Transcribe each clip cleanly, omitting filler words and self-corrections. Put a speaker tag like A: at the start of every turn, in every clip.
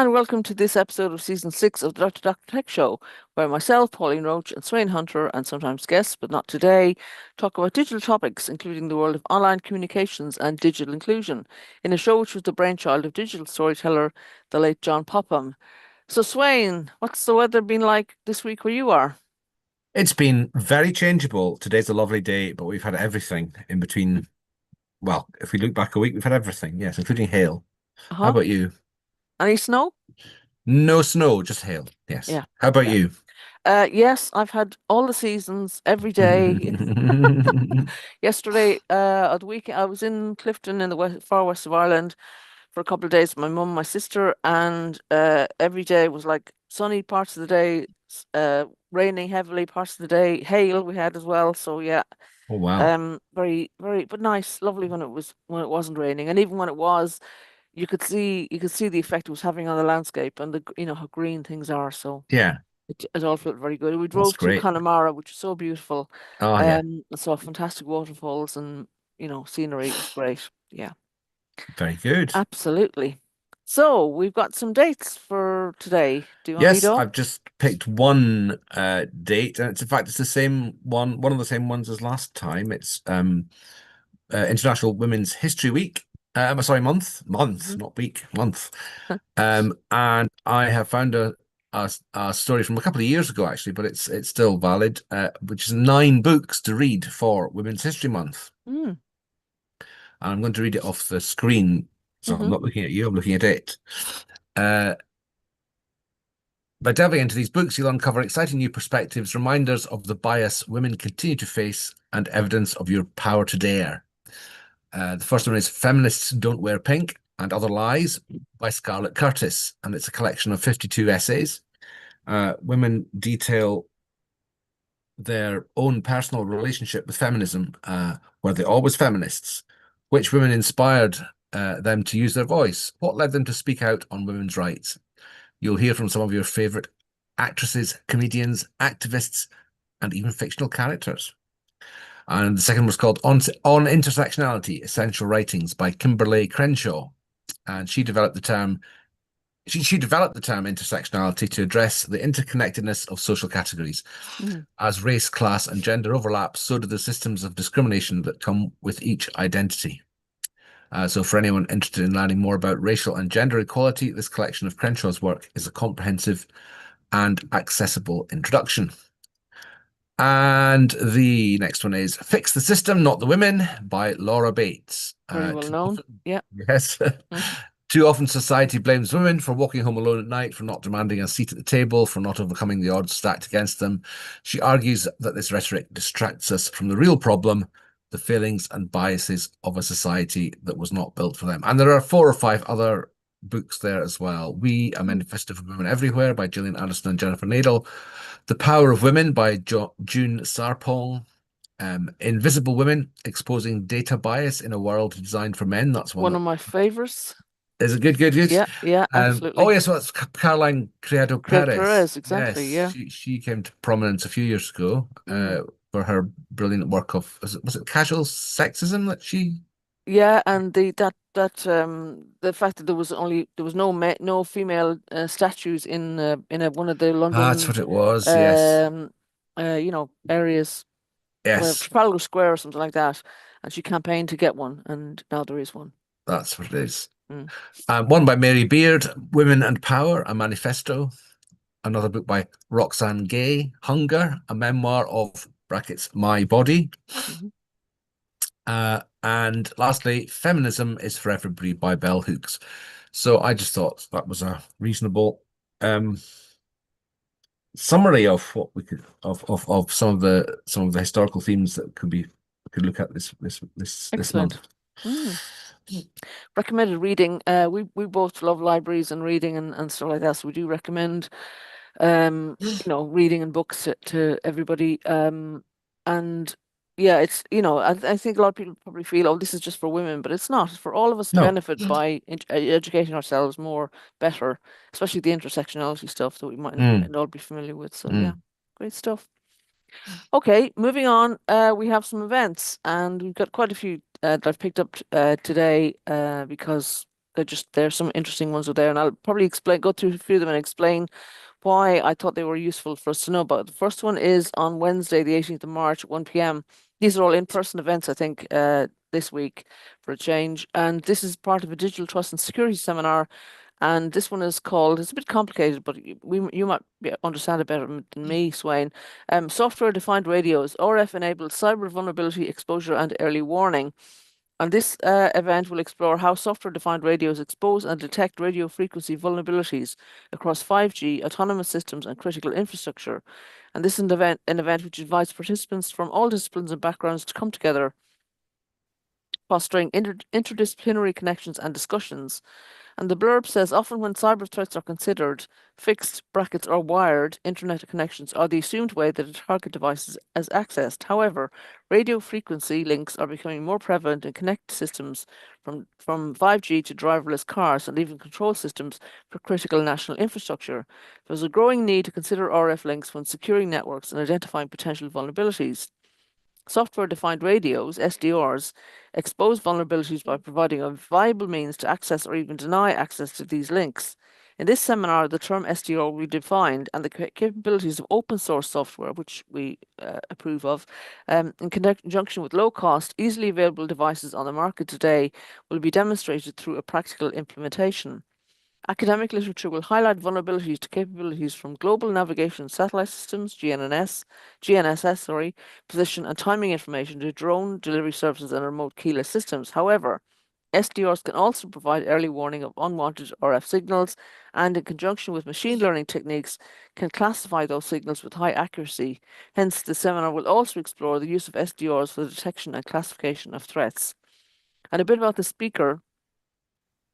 A: and welcome to this episode of Season 6 of the Dr. Tech Show, where myself, Pauline Roche, and Sweyn Hunter, and sometimes guests, but not today, talk about digital topics, including the world of online communications and digital inclusion, in a show which was the brainchild of digital storyteller, the late John Popham. So, Sweyn, what's the weather been like this week where you are?
B: It's been very changeable. Today's a lovely day, but we've had everything in between. Well, if we look back a week, we've had everything, yes, including hail. How
A: Uh-huh.
B: about you?
A: Any snow?
B: No snow, just hail. Yes.
A: Yeah,
B: How about
A: yeah.
B: you?
A: Yes, I've had all the seasons every day. Yesterday, at the weekend, I was in Clifton in the far west of Ireland for a couple of days with my mum, my sister, and every day was like sunny parts of the day, raining heavily parts of the day, hail we had as well. So yeah,
B: Oh, wow.
A: very, very, but nice, lovely when it wasn't raining, and even when it was, you could see the effect it was having on the landscape and how green things are. So
B: Yeah,
A: it all felt very good. We
B: that's
A: drove to
B: great.
A: Connemara, which is so beautiful,
B: Oh, yeah.
A: and saw fantastic waterfalls and scenery. It was great. Yeah.
B: Very good.
A: Absolutely. So we've got some dates for today. Do you want to read
B: Yes,
A: off?
B: I've just picked one date, and it's the same one of the same ones as last time. It's International Women's History Week. Sorry, month,
A: Hmm.
B: not week, month. And I have found a story from a couple of years ago, actually, but it's still valid, which is 9 books to read for Women's History Month.
A: Mm.
B: And I'm going to read it off the screen. So I'm
A: Hmm.
B: not looking at you, I'm looking at it. Uh, by delving into these books, you'll uncover exciting new perspectives, reminders of the bias women continue to face, and evidence of your power to dare. The first one is Feminists Don't Wear Pink and Other Lies by Scarlett Curtis, and it's a collection of 52 essays. Women detail their own personal relationship with feminism. Were they always feminists? Which women inspired them to use their voice? What led them to speak out on women's rights? You'll hear from some of your favorite actresses, comedians, activists, and even fictional characters. And the second was called On Intersectionality, Essential Writings by Kimberly Crenshaw. And she developed the term intersectionality to address the interconnectedness of social categories.
A: Mm.
B: As race, class, and gender overlap, so do the systems of discrimination that come with each identity. So for anyone interested in learning more about racial and gender equality, this collection of Crenshaw's work is a comprehensive and accessible introduction. And the next one is Fix the System, Not the Women by Laura Bates.
A: Very well
B: Too
A: known.
B: often,
A: Yeah.
B: yes,
A: Hmm.
B: too often society blames women for walking home alone at night, for not demanding a seat at the table, for not overcoming the odds stacked against them. She argues that this rhetoric distracts us from the real problem, the failings and biases of a society that was not built for them. And there are 4 or 5 other books there as well. We, A Manifesto for Women Everywhere by Gillian Anderson and Jennifer Nadel. The Power of Women by June Sarpong. Invisible Women, Exposing Data Bias in a World Designed for Men. That's one
A: One
B: that
A: of my favorites.
B: is a good.
A: Yeah, yeah,
B: Oh
A: absolutely.
B: yes, well, that's Caroline Criado
A: Create
B: Perez.
A: Perez,
B: Yes,
A: exactly. Yeah.
B: she came to prominence a few years ago
A: Mm.
B: for her brilliant work of was it casual sexism that she?
A: Yeah, and the fact that there was no female statues in one of the
B: Ah, that's
A: London
B: what it was. Yes,
A: um areas,
B: yes,
A: Trafalgar Square or something like that, and she campaigned to get one, and now there is one.
B: that's what it is.
A: Mm.
B: One by Mary Beard, Women and Power, a manifesto. Another book by Roxane Gay, Hunger, a memoir of brackets my body.
A: Hmm.
B: And lastly, Feminism is for Everybody by Bell Hooks. So I just thought that was a reasonable um, summary of what we could of some of the historical themes that we could look at this month.
A: Excellent. Mm. Recommended reading. We both love libraries and reading and stuff like that, so we do recommend reading and books to everybody. And yeah, I think a lot of people probably feel, oh, this is just for women, but it's not. It's for all of us to
B: No.
A: benefit by educating ourselves more better, especially the intersectionality stuff that we
B: Mm,
A: might not all be familiar with. So yeah,
B: mm.
A: great stuff. Okay, moving on. We have some events, and we've got quite a few that I've picked up today because there's some interesting ones there, and I'll probably go through a few of them and explain why I thought they were useful for us to know about. The first one is on Wednesday, the 18th of March at 1 p.m. These are all in-person events, I think, this week for a change. And this is part of a digital trust and security seminar. And this one is called, it's a bit complicated, but you might understand it better than me, Sweyn. Software-defined radios, RF-enabled cyber vulnerability exposure and early warning. And this event will explore how software-defined radios expose and detect radio frequency vulnerabilities across 5G, autonomous systems, and critical infrastructure. And this is an event which invites participants from all disciplines and backgrounds to come together, fostering interdisciplinary connections and discussions. And the blurb says, often when cyber threats are considered, fixed brackets or wired internet connections are the assumed way that a target device is accessed. However, radio frequency links are becoming more prevalent in connected systems from 5G to driverless cars and even control systems for critical national infrastructure. There's a growing need to consider RF links when securing networks and identifying potential vulnerabilities. Software-defined radios, SDRs, expose vulnerabilities by providing a viable means to access or even deny access to these links. In this seminar, the term SDR will be defined and the capabilities of open source software, which we approve of, in conjunction with low-cost, easily available devices on the market today, will be demonstrated through a practical implementation. Academic literature will highlight vulnerabilities to capabilities from global navigation satellite systems, GNSS, position and timing information to drone delivery services and remote keyless systems. However, SDRs can also provide early warning of unwanted RF signals and, in conjunction with machine learning techniques, can classify those signals with high accuracy. Hence, the seminar will also explore the use of SDRs for the detection and classification of threats. And a bit about the speaker.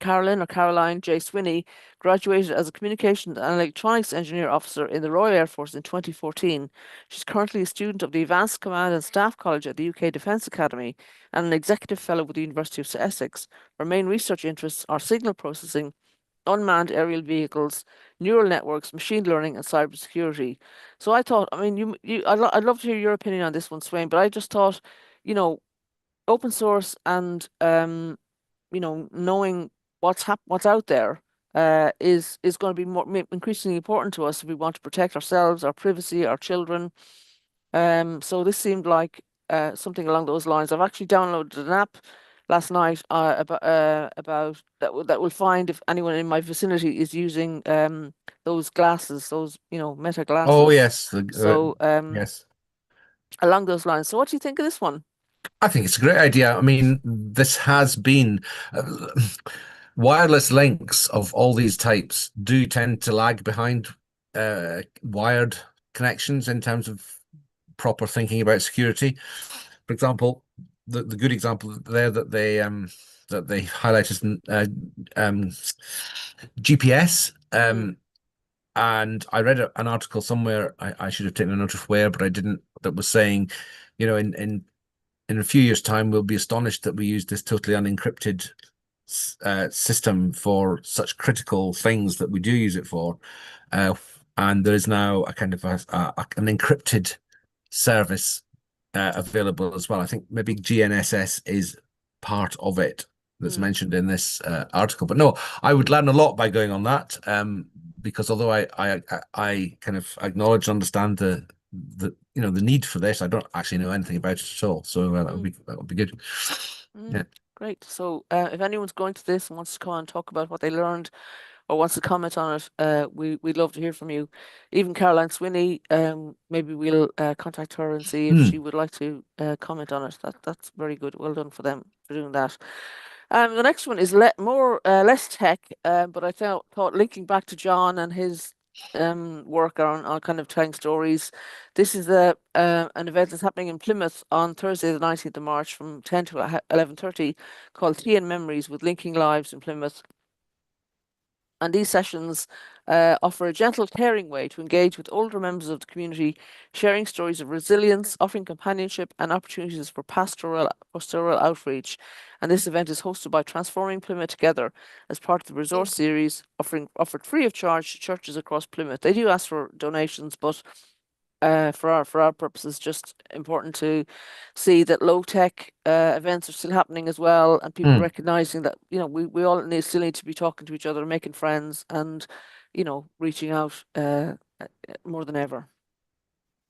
A: Caroline J. Swinney graduated as a communications and electronics engineer officer in the Royal Air Force in 2014. She's currently a student of the Advanced Command and Staff College at the UK Defence Academy and an executive fellow with the University of Essex. Her main research interests are signal processing, unmanned aerial vehicles, neural networks, machine learning, and cybersecurity. So I thought, I mean, I'd love to hear your opinion on this one, Swain, but I just thought, you know, open source and knowing what's out there is going to be more increasingly important to us if we want to protect ourselves, our privacy, our children. So this seemed like something along those lines. I've actually downloaded an app last night about that will find if anyone in my vicinity is using those glasses, those Meta
B: Oh,
A: glasses.
B: yes.
A: So
B: Yes.
A: along those lines. So what do you think of this one?
B: I think it's a great idea. I mean, this has been wireless links of all these types do tend to lag behind wired connections in terms of proper thinking about security. For example, the good example there that they highlight is GPS. And I read an article somewhere. I should have taken a note of where, but I didn't. That was saying, in a few years' time, we'll be astonished that we use this totally unencrypted system for such critical things that we do use it for. And there is now a kind of an encrypted service available as well. I think maybe GNSS is part of it that's mentioned in this article. But no, I would learn a lot by going on that, because although I kind of acknowledge and understand the need for this, I don't actually know anything about it at all. So that would be good. Yeah.
A: Great. So if anyone's going to this and wants to come and talk about what they learned or wants to comment on it, we'd love to hear from you. Even Caroline Swinney, maybe we'll contact her and see if she would like to comment on it. That's very good. Well done for them for doing that. The next one is less tech, but I thought linking back to John and his work on kind of telling stories. This is an event that's happening in Plymouth on Thursday, the 19th of March from 10 to 11:30, called Tea and Memories with Linking Lives in Plymouth. And these sessions offer a gentle, caring way to engage with older members of the community, sharing stories of resilience, offering companionship and opportunities for pastoral outreach. And this event is hosted by Transforming Plymouth Together as part of the resource series offered free of charge to churches across Plymouth. They do ask for donations, but for our purposes, just important to see that low tech events are still happening as well, and people
B: Mm,
A: recognizing that we all still need to be talking to each other, making friends, and reaching out more than ever.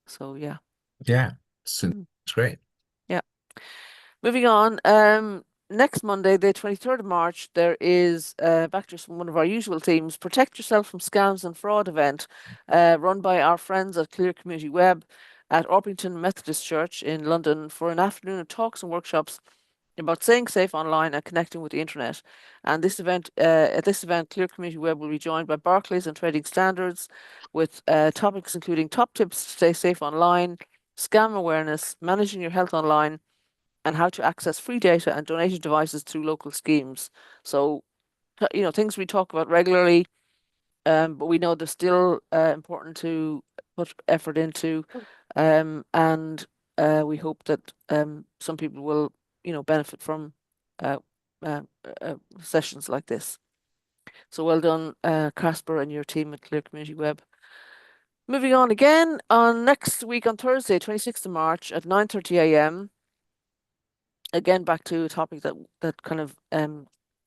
A: So yeah.
B: yeah, it's,
A: Mm.
B: it's great.
A: Yeah. Moving on, next Monday, the 23rd of March, there is back to one of our usual themes, Protect Yourself from Scams and Fraud event, run by our friends at Clear Community Web at Orpington Methodist Church in London for an afternoon of talks and workshops about staying safe online and connecting with the internet. And at this event, Clear Community Web will be joined by Barclays and Trading Standards with topics including top tips to stay safe online, scam awareness, managing your health online, and how to access free data and donated devices through local schemes. So, things we talk about regularly, but we know they're still important to put effort into, and we hope that some people will, benefit from uh, uh, sessions like this. So well done, Casper and your team at Clear Community Web. Moving on again, on next week on Thursday, 26th of March at 9:30 a.m. Again, back to a topic that kind of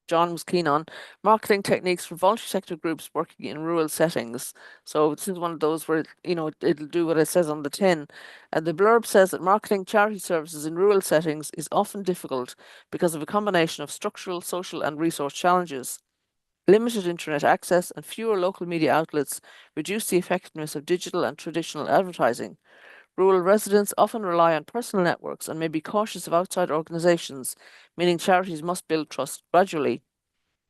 A: John was keen on, marketing techniques for voluntary sector groups working in rural settings. So this is one of those where it'll do what it says on the tin. And the blurb says that marketing charity services in rural settings is often difficult because of a combination of structural, social, and resource challenges. Limited internet access and fewer local media outlets reduce the effectiveness of digital and traditional advertising. Rural residents often rely on personal networks and may be cautious of outside organisations, meaning charities must build trust gradually.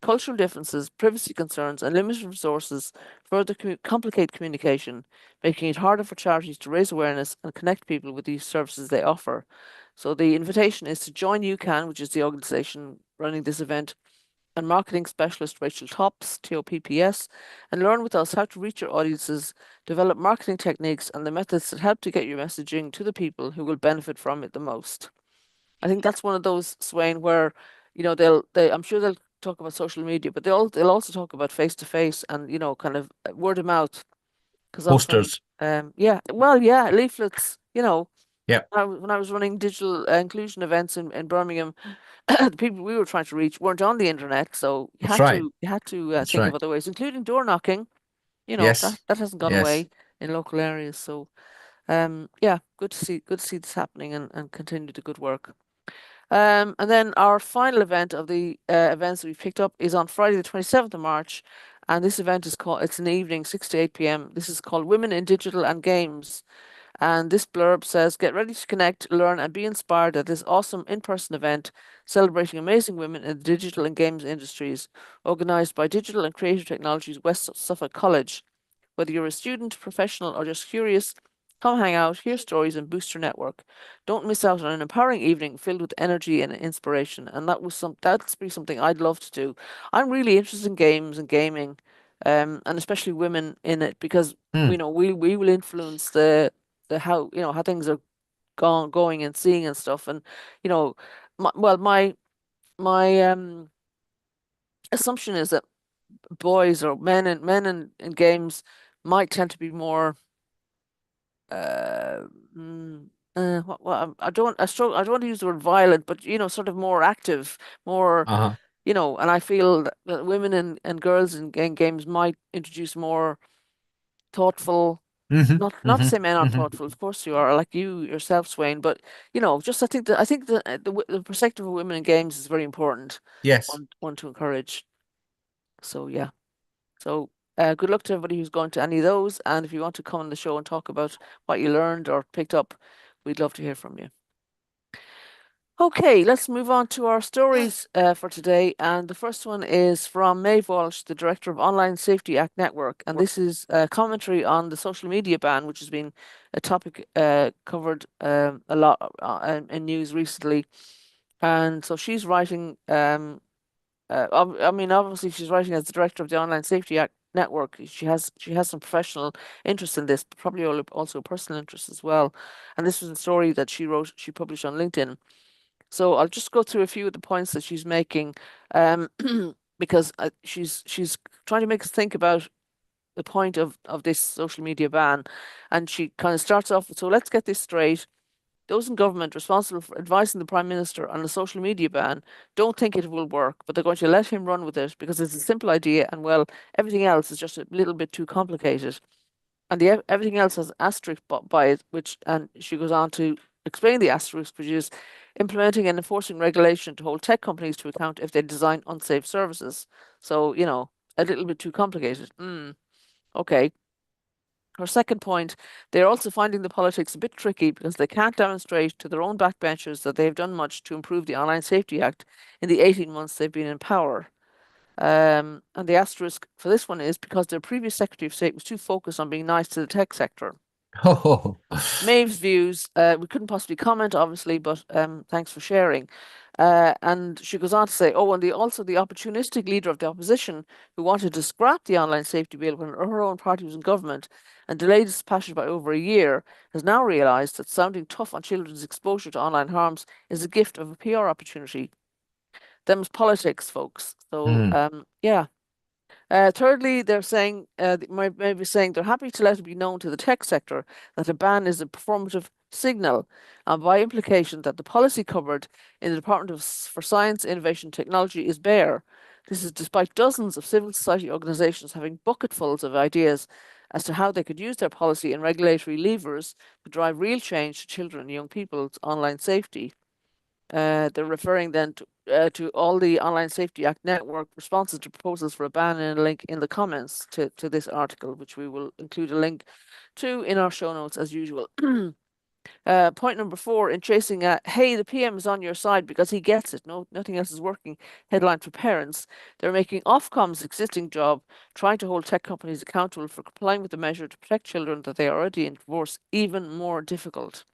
A: Cultural differences, privacy concerns, and limited resources further complicate communication, making it harder for charities to raise awareness and connect people with these services they offer. So the invitation is to join UCAN, which is the organisation running this event, and marketing specialist Rachel Topps, TOPPS, and learn with us how to reach your audiences, develop marketing techniques, and the methods that help to get your messaging to the people who will benefit from it the most. I think that's one of those, Sweyn, where I'm sure they'll talk about social media, but they'll also talk about face to face and kind of word of mouth, because often
B: Posters.
A: yeah, well, yeah, leaflets,
B: Yeah,
A: when I was running digital inclusion events in Birmingham, the people we were trying to reach weren't on the internet, so
B: that's right.
A: you had to
B: That's
A: think of
B: right.
A: other ways, including door knocking.
B: Yes.
A: That hasn't gone
B: Yes.
A: away in local areas. So yeah, good to see this happening and continue the good work. And then our final event of the events that we picked up is on Friday the 27th of March, and this event is called, it's in the evening, 6 to 8 p.m. This is called Women in Digital and Games. And this blurb says, get ready to connect, learn, and be inspired at this awesome in-person event celebrating amazing women in the digital and games industries, organized by Digital and Creative Technologies West Suffolk College. Whether you're a student, professional, or just curious, come hang out, hear stories, and boost your network. Don't miss out on an empowering evening filled with energy and inspiration. And that's be something I'd love to do. I'm really interested in games and gaming, and especially women in it, because
B: Mm,
A: we will influence the how how things are going and seeing and stuff. And you know, my assumption is that boys or men in games might tend to be more uh, mm, I don't I struggle I don't want to use the word violent, but sort of more active, more
B: uh-huh.
A: and I feel that women and girls in games might introduce more thoughtful.
B: Hmm.
A: Not to
B: Hmm.
A: say men aren't
B: Hmm.
A: thoughtful, of course you are, like you yourself, Swain. But just I think the perspective of women in games is very important.
B: Yes.
A: One to encourage. So yeah. So good luck to everybody who's going to any of those. And if you want to come on the show and talk about what you learned or picked up, we'd love to hear from you. Okay, let's move on to our stories for today. And the first one is from Maeve Walsh, the director of Online Safety Act Network. And this is a commentary on the social media ban, which has been a topic covered a lot in news recently. And so she's writing, I mean, obviously she's writing as the director of the Online Safety Act Network. She has some professional interest in this, but probably also a personal interest as well. And this was a story that she published on LinkedIn. So I'll just go through a few of the points that she's making, um, because she's trying to make us think about the point of this social media ban. And she kind of starts off with, so let's get this straight. Those in government responsible for advising the Prime Minister on a social media ban don't think it will work, but they're going to let him run with it because it's a simple idea and, well, everything else is just a little bit too complicated. And everything else has asterisk by it, which, and she goes on to explain the asterisk, which is implementing and enforcing regulation to hold tech companies to account if they design unsafe services. So, a little bit too complicated. Okay. Her second point, they're also finding the politics a bit tricky because they can't demonstrate to their own backbenchers that they've done much to improve the Online Safety Act in the 18 months they've been in power. And the asterisk for this one is because their previous Secretary of State was too focused on being nice to the tech sector.
B: Oh,
A: Maeve's views, we couldn't possibly comment, obviously, but thanks for sharing. And she goes on to say, oh, and also the opportunistic leader of the opposition who wanted to scrap the online safety bill when her own party was in government and delayed its passage by over a year, has now realised that sounding tough on children's exposure to online harms is a gift of a PR opportunity. Them's politics, folks. So,
B: hmm.
A: yeah. Thirdly, they're saying, maybe saying they're happy to let it be known to the tech sector that a ban is a performative signal, and by implication that the policy covered in the Department for Science, Innovation and Technology is bare. This is despite dozens of civil society organisations having bucketfuls of ideas as to how they could use their policy and regulatory levers to drive real change to children and young people's online safety. They're referring then to all the Online Safety Act network responses to proposals for a ban and a link in the comments to this article, which we will include a link to in our show notes as usual. Point number 4 in chasing hey, the PM is on your side because he gets it. No, nothing else is working. Headline for parents. They're making Ofcom's existing job trying to hold tech companies accountable for complying with the measure to protect children that they are already in divorce even more difficult.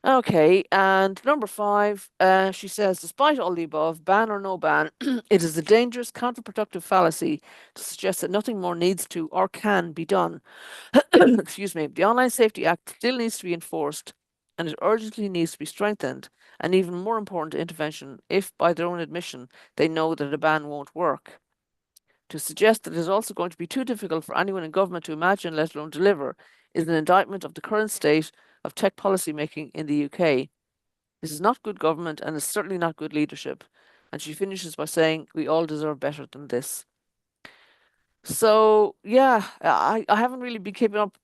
A: Okay, and number 5, she says, despite all the above, ban or no ban, it is a dangerous, counterproductive fallacy to suggest that nothing more needs to or can be done. Excuse me. The Online Safety Act still needs to be enforced, and it urgently needs to be strengthened. And even more important intervention, if by their own admission they know that a ban won't work. To suggest that it is also going to be too difficult for anyone in government to imagine, let alone deliver, is an indictment of the current state of tech policy making in the UK. This is not good government and is certainly not good leadership. And she finishes by saying, we all deserve better than this. So, yeah, I haven't really been keeping up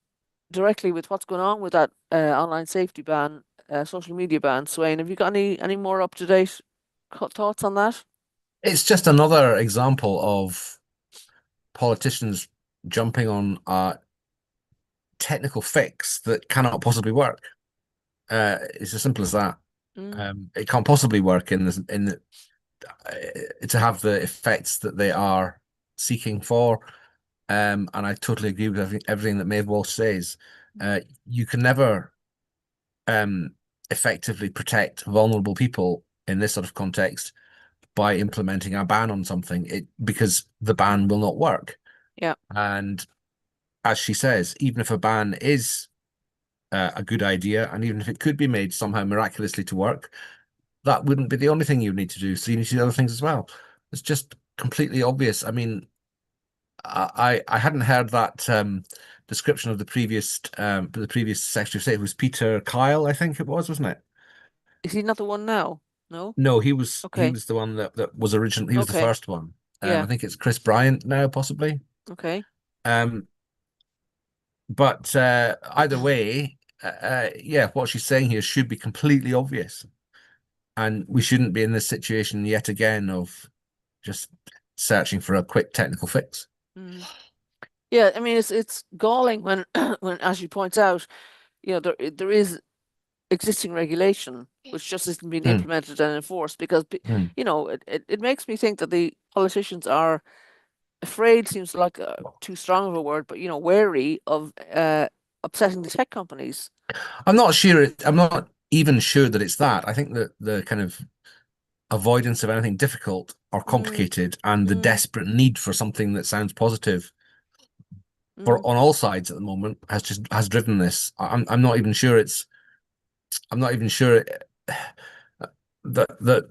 A: directly with what's going on with that online safety ban, social media ban. Sweyn, have you got any more up to date thoughts on that?
B: It's just another example of politicians jumping on a technical fix that cannot possibly work. It's as simple as that.
A: Mm,
B: It can't possibly work to have the effects that they are seeking for. And I totally agree with everything that Maeve Walsh says. You can never effectively protect vulnerable people in this sort of context by implementing a ban on something, because the ban will not work.
A: yeah.
B: And as she says, even if a ban is a good idea, and even if it could be made somehow miraculously to work, that wouldn't be the only thing you need to do. So you need to do other things as well. It's just completely obvious. I mean, I hadn't heard that description of the previous Secretary of State. It was Peter Kyle, I think it was, wasn't it?
A: Is he not the one now? No?
B: No, he
A: Okay.
B: was the one that was originally, he was the
A: Okay.
B: first one. I
A: Yeah.
B: think it's Chris Bryant now, possibly.
A: Okay.
B: Um, but either way, yeah, what she's saying here should be completely obvious, and we shouldn't be in this situation yet again of just searching for a quick technical fix.
A: Mm. Yeah, I mean it's galling when when as she points out, there is existing regulation which just isn't being
B: Hmm,
A: implemented and enforced because
B: hmm.
A: it makes me think that the politicians are afraid seems like too strong of a word, but wary of upsetting the tech companies.
B: I'm not sure. I'm not even sure that it's that. I think that the kind of avoidance of anything difficult or
A: Mm,
B: complicated and the
A: mm,
B: desperate need for something that sounds positive for
A: mm,
B: on all sides at the moment has driven this. I'm not even sure it's I'm not even sure that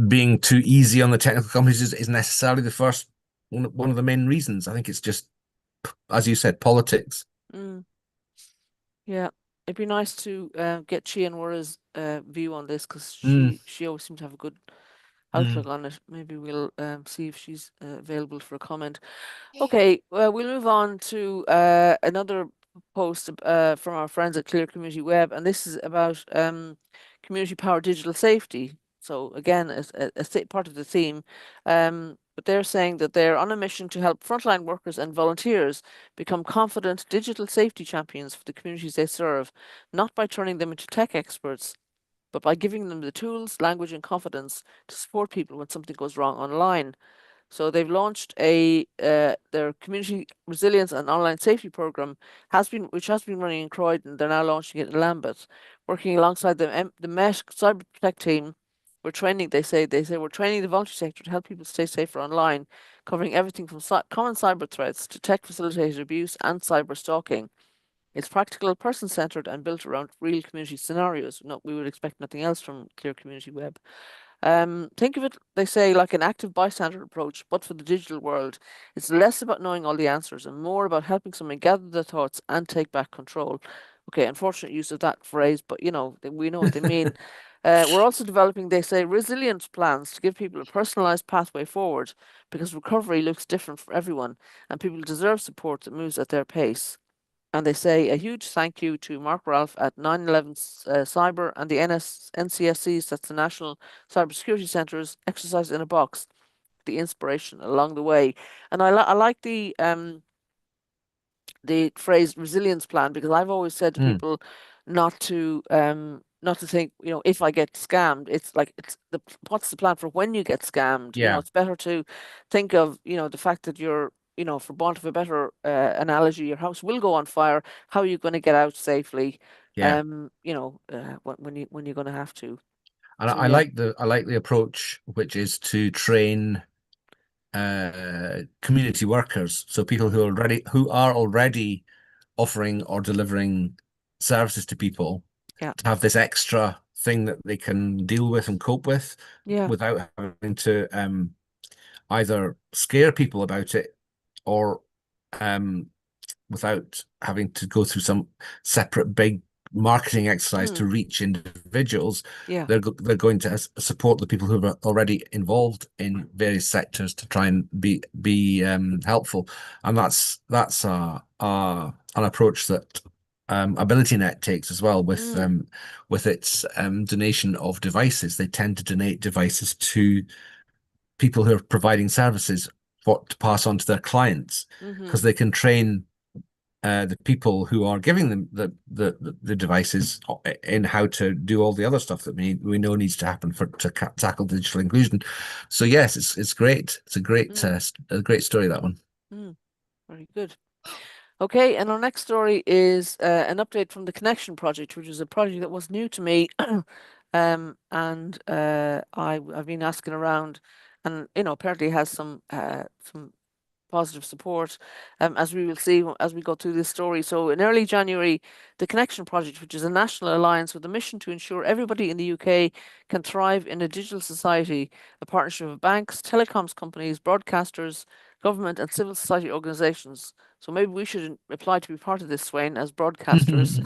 B: being too easy on the technical companies is necessarily the first one of the main reasons. I think it's just as you said, politics.
A: Mm. Yeah, it'd be nice to get Chi and Wara's view on this because
B: Mm,
A: she always seems to have a good outlook
B: mm,
A: on it. Maybe we'll see if she's available for a comment. Okay, well, we'll move on to another post from our friends at Clear Community Web, and this is about community powered digital safety. So again, part of the theme, but they're saying that they're on a mission to help frontline workers and volunteers become confident digital safety champions for the communities they serve, not by turning them into tech experts, but by giving them the tools, language, and confidence to support people when something goes wrong online. So they've launched their community resilience and online safety program which has been running in Croydon. They're now launching it in Lambeth, working alongside the Met Cyber Protect team. They say we're training the voluntary sector to help people stay safer online, covering everything from common cyber threats to tech facilitated abuse and cyber stalking. It's practical, person centered, and built around real community scenarios. No, we would expect nothing else from Clear Community Web. Think of it, they say, like an active bystander approach, but for the digital world. It's less about knowing all the answers and more about helping someone gather their thoughts and take back control. Okay, unfortunate use of that phrase, but we know what they mean. We're also developing, they say, resilient plans to give people a personalized pathway forward because recovery looks different for everyone and people deserve support that moves at their pace. And they say a huge thank you to Mark Ralph at 9/11 Cyber and the NCSCs, that's the National Cybersecurity Centres, exercise in a box, the inspiration along the way. And I like the phrase resilience plan because I've always said to
B: mm.
A: people not to think, if I get scammed, it's like what's the plan for when you get scammed?
B: Yeah,
A: It's better to think of, the fact that you're, for want of a better analogy, your house will go on fire. How are you going to get out safely?
B: yeah.
A: When you're going to have to.
B: And
A: So
B: I
A: yeah,
B: like the approach, which is to train community workers, so people who are already offering or delivering services to people,
A: yeah,
B: to have this extra thing that they can deal with and cope with
A: yeah.
B: without having to either scare people about it or um, without having to go through some separate big marketing exercise to
A: Mm,
B: reach individuals.
A: yeah.
B: They're going to support the people who are already involved in various sectors to try and be helpful, and that's an approach that AbilityNet takes as well
A: Mm,
B: with its donation of devices. They tend to donate devices to people who are providing services to pass on to their clients
A: mm-hmm,
B: because they can train the people who are giving them the devices in how to do all the other stuff that we know needs to happen to tackle digital inclusion. So yes, it's great. It's
A: mm,
B: a great story, that one.
A: mm. Very good. Okay, and our next story is an update from the Connection Project, which is a project that was new to me, and I've been asking around, and apparently has some positive support, as we will see as we go through this story. So in early January, the Connection Project, which is a national alliance with a mission to ensure everybody in the UK can thrive in a digital society, a partnership of banks, telecoms companies, broadcasters, government and civil society organisations. So maybe we should apply to be part of this, Sweyn, as broadcasters.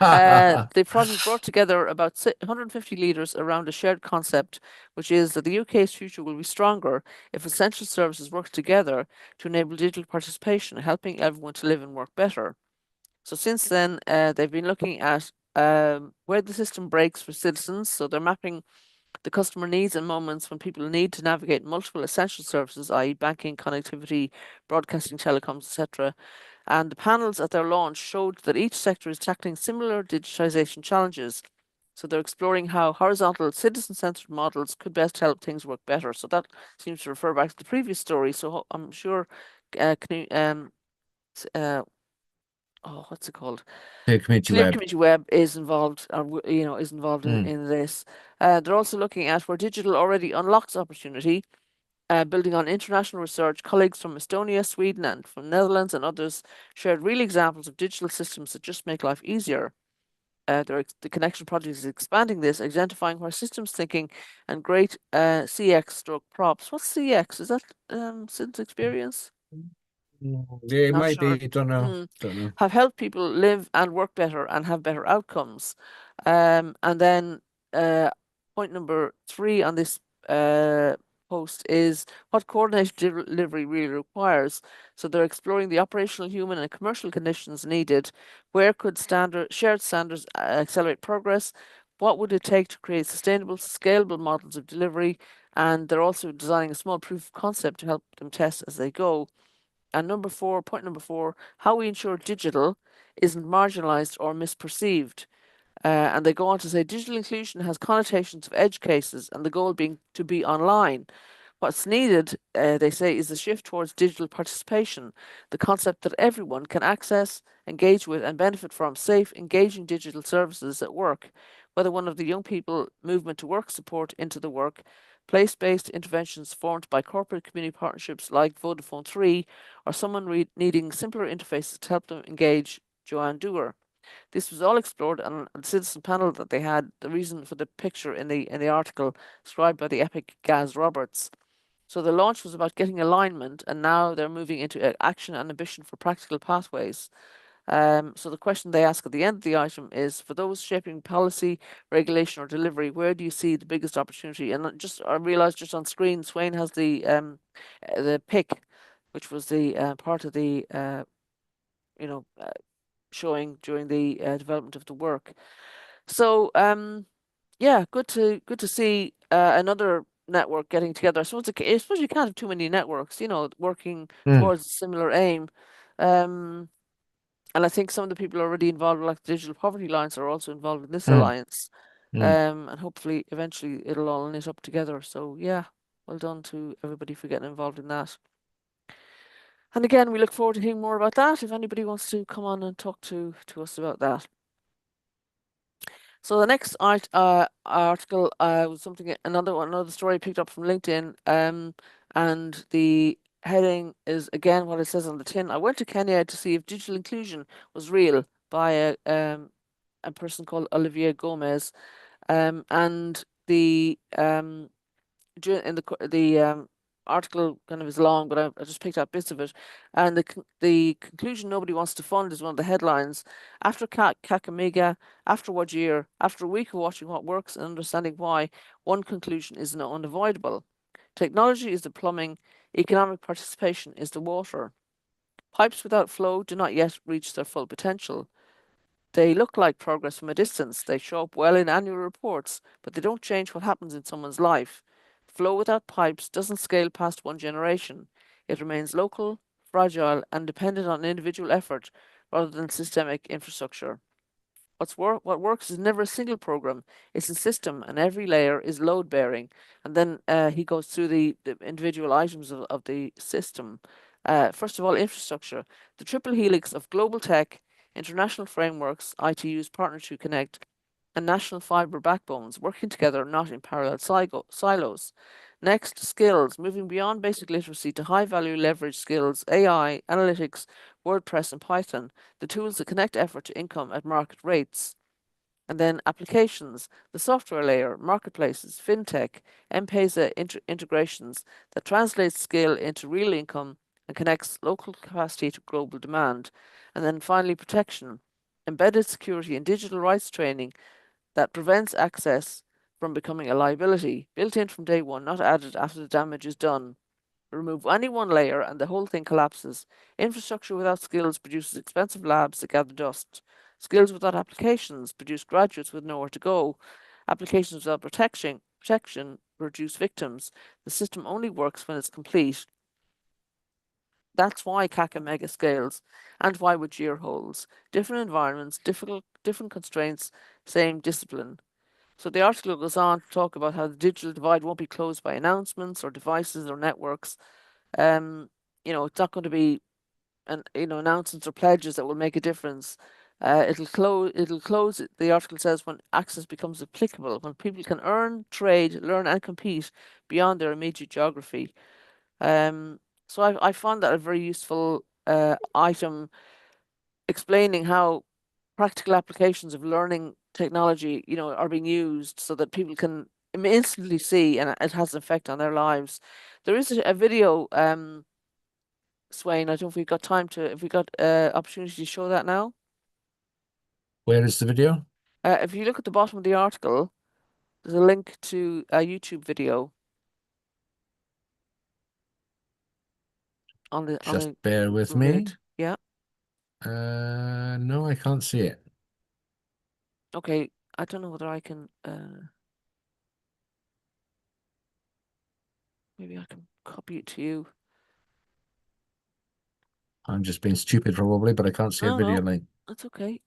A: The project brought together about 150 leaders around a shared concept, which is that the UK's future will be stronger if essential services work together to enable digital participation, helping everyone to live and work better. So since then, they've been looking at where the system breaks for citizens. So they're mapping the customer needs and moments when people need to navigate multiple essential services, i.e., banking, connectivity, broadcasting, telecoms, etc. And the panels at their launch showed that each sector is tackling similar digitization challenges. So they're exploring how horizontal citizen-centered models could best help things work better. So that seems to refer back to the previous story. So I'm sure, uh, what's it called?
B: The community
A: Clear
B: web.
A: Community Web is involved, or is involved
B: Mm.
A: in this. They're also looking at where digital already unlocks opportunity, building on international research. Colleagues from Estonia, Sweden, and from Netherlands and others shared real examples of digital systems that just make life easier. The Connection Project is expanding this, identifying where systems thinking and great CX stroke props. What's CX? Is that since experience?
B: Yeah, it
A: Not
B: might
A: sure.
B: be. Don't know.
A: Mm.
B: Don't know.
A: Have helped people live and work better and have better outcomes. And then uh, point number 3 on this uh, post is what coordinated delivery really requires. So they're exploring the operational, human, and commercial conditions needed. Where could shared standards accelerate progress? What would it take to create sustainable, scalable models of delivery? And they're also designing a small proof of concept to help them test as they go. And point number 4, how we ensure digital isn't marginalized or misperceived. And they go on to say digital inclusion has connotations of edge cases and the goal being to be online. What's needed, they say, is a shift towards digital participation, the concept that everyone can access, engage with, and benefit from safe, engaging digital services at work, whether one of the young people movement to work support into the work, place-based interventions formed by corporate community partnerships like Vodafone 3, or someone needing simpler interfaces to help them engage. Joanne Dewar. This was all explored on the citizen panel that they had. The reason for the picture in the article described by the epic Gaz Roberts. So the launch was about getting alignment, and now they're moving into action and ambition for practical pathways. So the question they ask at the end of the item is, for those shaping policy, regulation, or delivery, where do you see the biggest opportunity? And I realised just on screen, Sweyn has the pick, which was the part of the you know showing during the development of the work. So yeah, good to see another network getting together. I suppose you can't have too many networks, working
B: Hmm.
A: towards a similar aim. Um, and I think some of the people already involved, like the Digital Poverty Alliance, are also involved in this
B: Hmm.
A: alliance.
B: Hmm.
A: And hopefully, eventually, it'll all knit up together. So yeah, well done to everybody for getting involved in that. And again, we look forward to hearing more about that. If anybody wants to come on and talk to us about that. So the next article was another story picked up from LinkedIn, and the heading is again what it says on the tin. I went to Kenya to see if digital inclusion was real by a person called Olivier Gomez, and the article kind of is long, but I just picked out bits of it. And the conclusion nobody wants to fund is one of the headlines. After Kakamega, after Wajir, after a week of watching what works and understanding why, one conclusion is unavoidable. Technology is the plumbing, economic participation is the water. Pipes without flow do not yet reach their full potential. They look like progress from a distance. They show up well in annual reports, but they don't change what happens in someone's life. Flow without pipes doesn't scale past one generation. It remains local, fragile, and dependent on individual effort rather than systemic infrastructure. What works is never a single program, it's a system, and every layer is load bearing. And then he goes through the individual items of the system. First of all, infrastructure. The triple helix of global tech, international frameworks, ITUs partner to connect, and national fibre backbones working together, not in parallel silos. Next, skills, moving beyond basic literacy to high value leverage skills, AI, analytics, WordPress, and Python, the tools that connect effort to income at market rates. And then applications, the software layer, marketplaces, fintech, M-Pesa integrations that translates skill into real income and connects local capacity to global demand. And then finally, protection, embedded security and digital rights training that prevents access from becoming a liability, built in from day one, not added after the damage is done. Remove any one layer and the whole thing collapses. Infrastructure without skills produces expensive labs that gather dust. Skills without applications produce graduates with nowhere to go. Applications without protection produce victims. The system only works when it's complete. That's why Kakamega scales and why Wajir holds. Different environments, different constraints, same discipline. So the article goes on to talk about how the digital divide won't be closed by announcements or devices or networks. Um, it's not going to be announcements or pledges that will make a difference. It'll close, the article says, when access becomes applicable, when people can earn, trade, learn, and compete beyond their immediate geography. Um, so I found that a very useful item explaining how practical applications of learning technology, are being used so that people can instantly see and it has an effect on their lives. There is a video Sweyn. I don't know if we've got time to, if we got opportunity to show that now.
B: Where is the video?
A: If you look at the bottom of the article, there's a link to a YouTube video on the
B: Just bear with me.
A: grid. Yeah.
B: No, I can't see it.
A: Okay. I don't know whether I can. Maybe I can copy it to you.
B: I'm just being stupid probably, but I can't see a video link.
A: That's okay.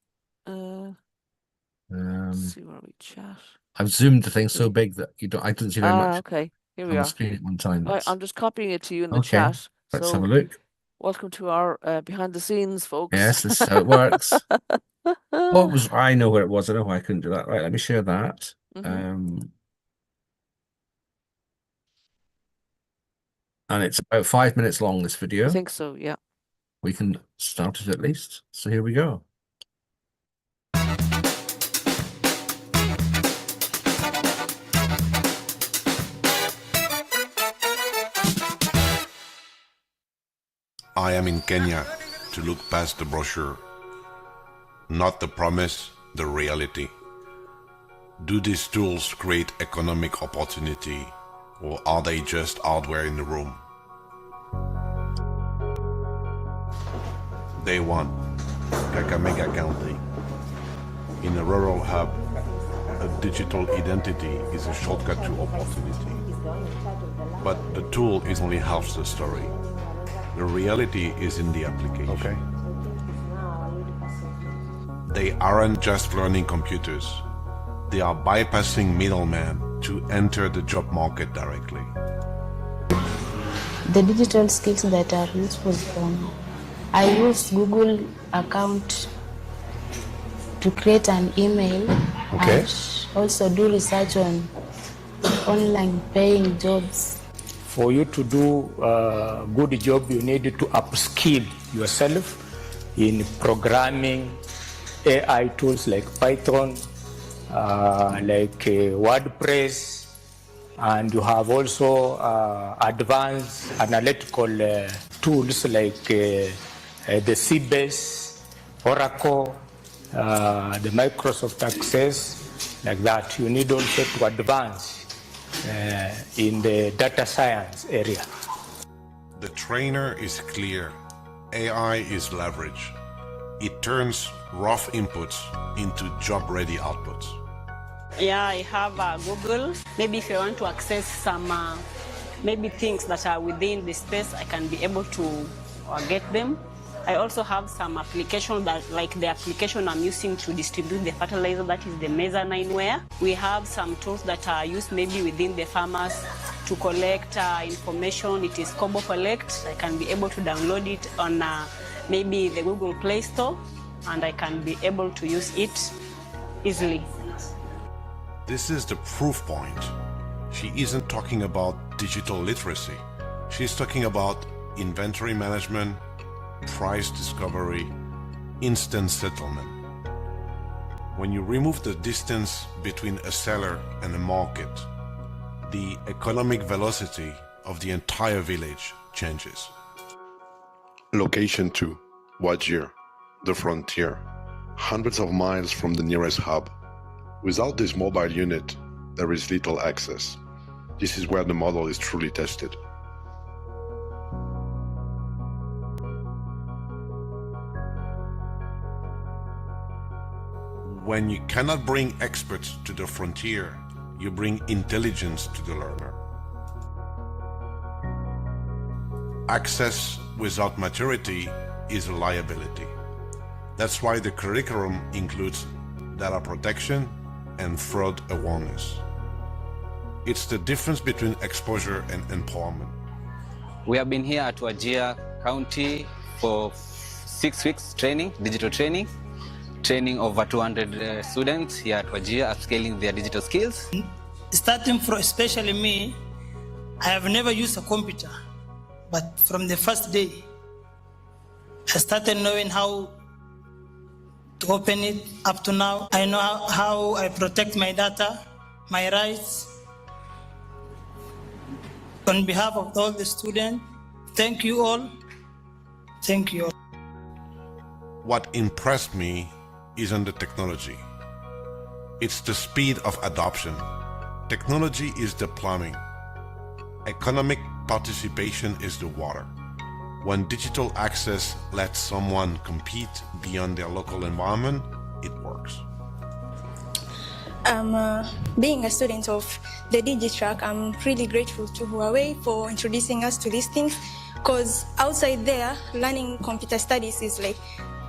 A: Let's see where we chat.
B: I've zoomed the thing so big that I didn't see very much
A: Okay. Here we
B: on the
A: are.
B: screen at one time.
A: I'm just copying it to you in the
B: Okay.
A: chat.
B: Let's
A: So
B: have a look.
A: welcome to our behind the scenes, folks.
B: Yes, this is how it works. I know where it was. I know why I couldn't do that. Right, let me share that. And it's about 5 minutes long, this video.
A: I think so, yeah.
B: We can start it at least. So here we go.
C: I am in Kenya to look past the brochure, not the promise, the reality. Do these tools create economic opportunity, or are they just hardware in the room? Day 1, Kakamega County. In a rural hub, a digital identity is a shortcut to opportunity. But the tool is only half the story. The reality is in the application.
D: Okay.
C: They aren't just learning computers. They are bypassing middlemen to enter the job market directly.
E: The digital skills that are useful for me. I use Google account to create an email
D: Okay.
E: and also do research on online paying jobs.
D: For you to do a good job, you need to upskill yourself in programming, AI tools like Python, like WordPress, and you have also advanced analytical tools like the CBase, Oracle, the Microsoft Access, like that. You need also to advance in the data science area.
C: The trainer is clear. AI is leverage. It turns rough inputs into job-ready outputs.
F: Yeah, I have Google. Maybe if I want to access some maybe things that are within the space, I can be able to get them. I also have some application that, like the application I'm using to distribute the fertilizer, that is the mezzanine ware. We have some tools that are used maybe within the farmers to collect information. It is Kobo Collect. I can be able to download it on maybe the Google Play Store, and I can be able to use it easily.
C: This is the proof point. She isn't talking about digital literacy. She's talking about inventory management, price discovery, instant settlement. When you remove the distance between a seller and a market, the economic velocity of the entire village changes.
G: Location 2, Wajir, the frontier, hundreds of miles from the nearest hub. Without this mobile unit, there is little access. This is where the model is truly tested.
C: When you cannot bring experts to the frontier, you bring intelligence to the learner. Access without maturity is a liability. That's why the curriculum includes data protection and fraud awareness. It's the difference between exposure and empowerment.
H: We have been here at Wajir County for 6 weeks training, digital training over 200 students here at Wajir, upscaling their digital skills.
I: Starting from especially me, I have never used a computer, but from the first day, I started knowing how to open it. Up to now, I know how I protect my data, my rights. On behalf of all the students, thank you all Thank you.
C: What impressed me isn't the technology. It's the speed of adoption. Technology is the plumbing. Economic participation is the water. When digital access lets someone compete beyond their local environment, it works.
J: Being a student of the DigiTrack, I'm really grateful to Huawei for introducing us to these things, because outside there, learning computer studies is like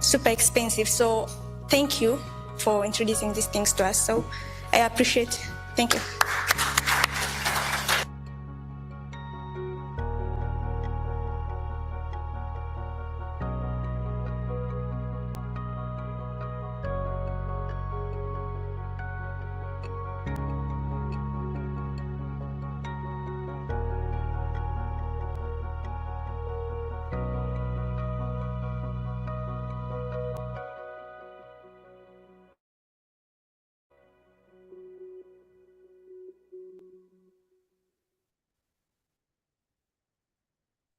J: super expensive. So thank you for introducing these things to us. So I appreciate it. Thank you.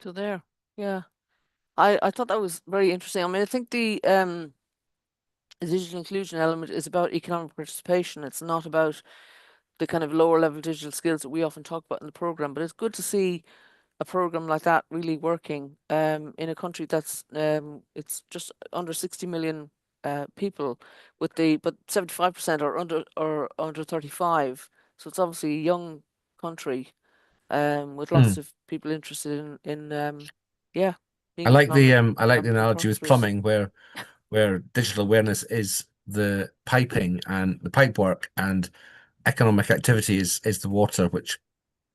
A: So there, yeah. I thought that was very interesting. I mean, I think the digital inclusion element is about economic participation. It's not about the kind of lower level digital skills that we often talk about in the program. But it's good to see a program like that really working in a country that's it's just under 60 million people, but 75% are under 35. So it's obviously a young country with lots of people interested in yeah. being
B: I like the
A: economic
B: analogy with
A: participators.
B: plumbing where digital awareness is the piping and the pipe work, and economic activity is the water, which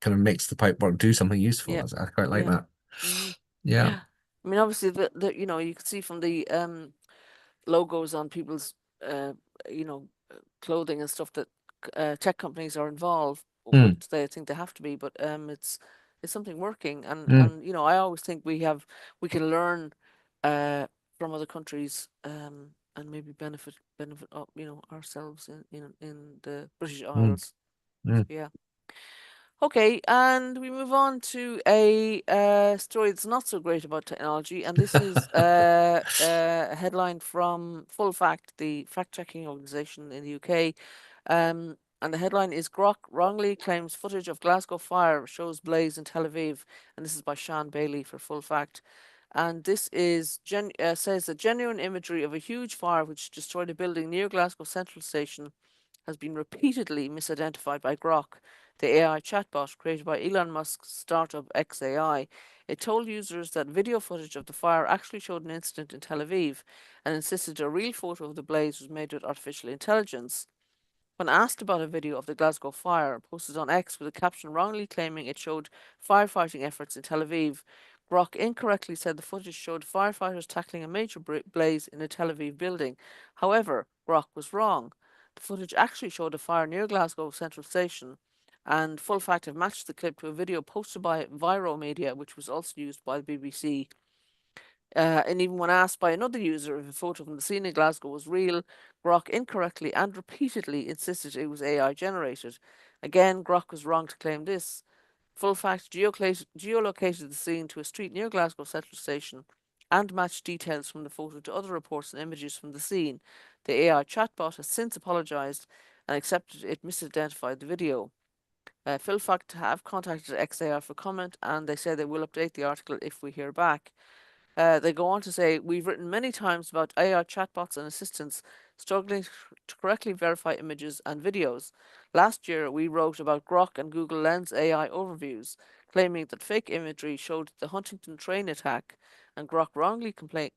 B: kind of makes the pipe work do something useful.
A: Yeah.
B: I quite like
A: Yeah.
B: that.
A: Mhm.
B: Yeah.
A: I mean, obviously, you know, you can see from the logos on people's you know clothing and stuff that tech companies are involved,
B: Mm.
A: which I think they have to be. But it's something working, and
B: Mm.
A: and you know, I always think we can learn from other countries and maybe benefit you know ourselves in the British Isles.
B: Mm.
A: Yeah. Okay, and we move on to a story that's not so great about technology, and this is a headline from Full Fact, the fact-checking organization in the UK. And the headline is Grok wrongly claims footage of Glasgow fire shows blaze in Tel Aviv, and this is by Sean Bailey for Full Fact. And this is says the genuine imagery of a huge fire which destroyed a building near Glasgow Central Station has been repeatedly misidentified by Grok, the AI chatbot created by Elon Musk's startup XAI. It told users that video footage of the fire actually showed an incident in Tel Aviv and insisted a real photo of the blaze was made with artificial intelligence. When asked about a video of the Glasgow fire posted on X with a caption wrongly claiming it showed firefighting efforts in Tel Aviv, Grok incorrectly said the footage showed firefighters tackling a major blaze in a Tel Aviv building. However, Grok was wrong. The footage actually showed a fire near Glasgow Central Station, and Full Fact have matched the clip to a video posted by Viro Media, which was also used by the BBC. And even when asked by another user if a photo from the scene in Glasgow was real, Grok incorrectly and repeatedly insisted it was AI generated. Again, Grok was wrong to claim this. Full Fact geolocated the scene to a street near Glasgow Central Station and matched details from the photo to other reports and images from the scene. The AI chatbot has since apologised and accepted it misidentified the video. Full Fact have contacted XAI for comment, and they say they will update the article if we hear back. They go on to say, we've written many times about AI chatbots and assistants struggling to correctly verify images and videos. Last year, we wrote about Grok and Google Lens AI overviews, claiming that fake imagery showed the Huntington train attack, and Grok wrongly claiming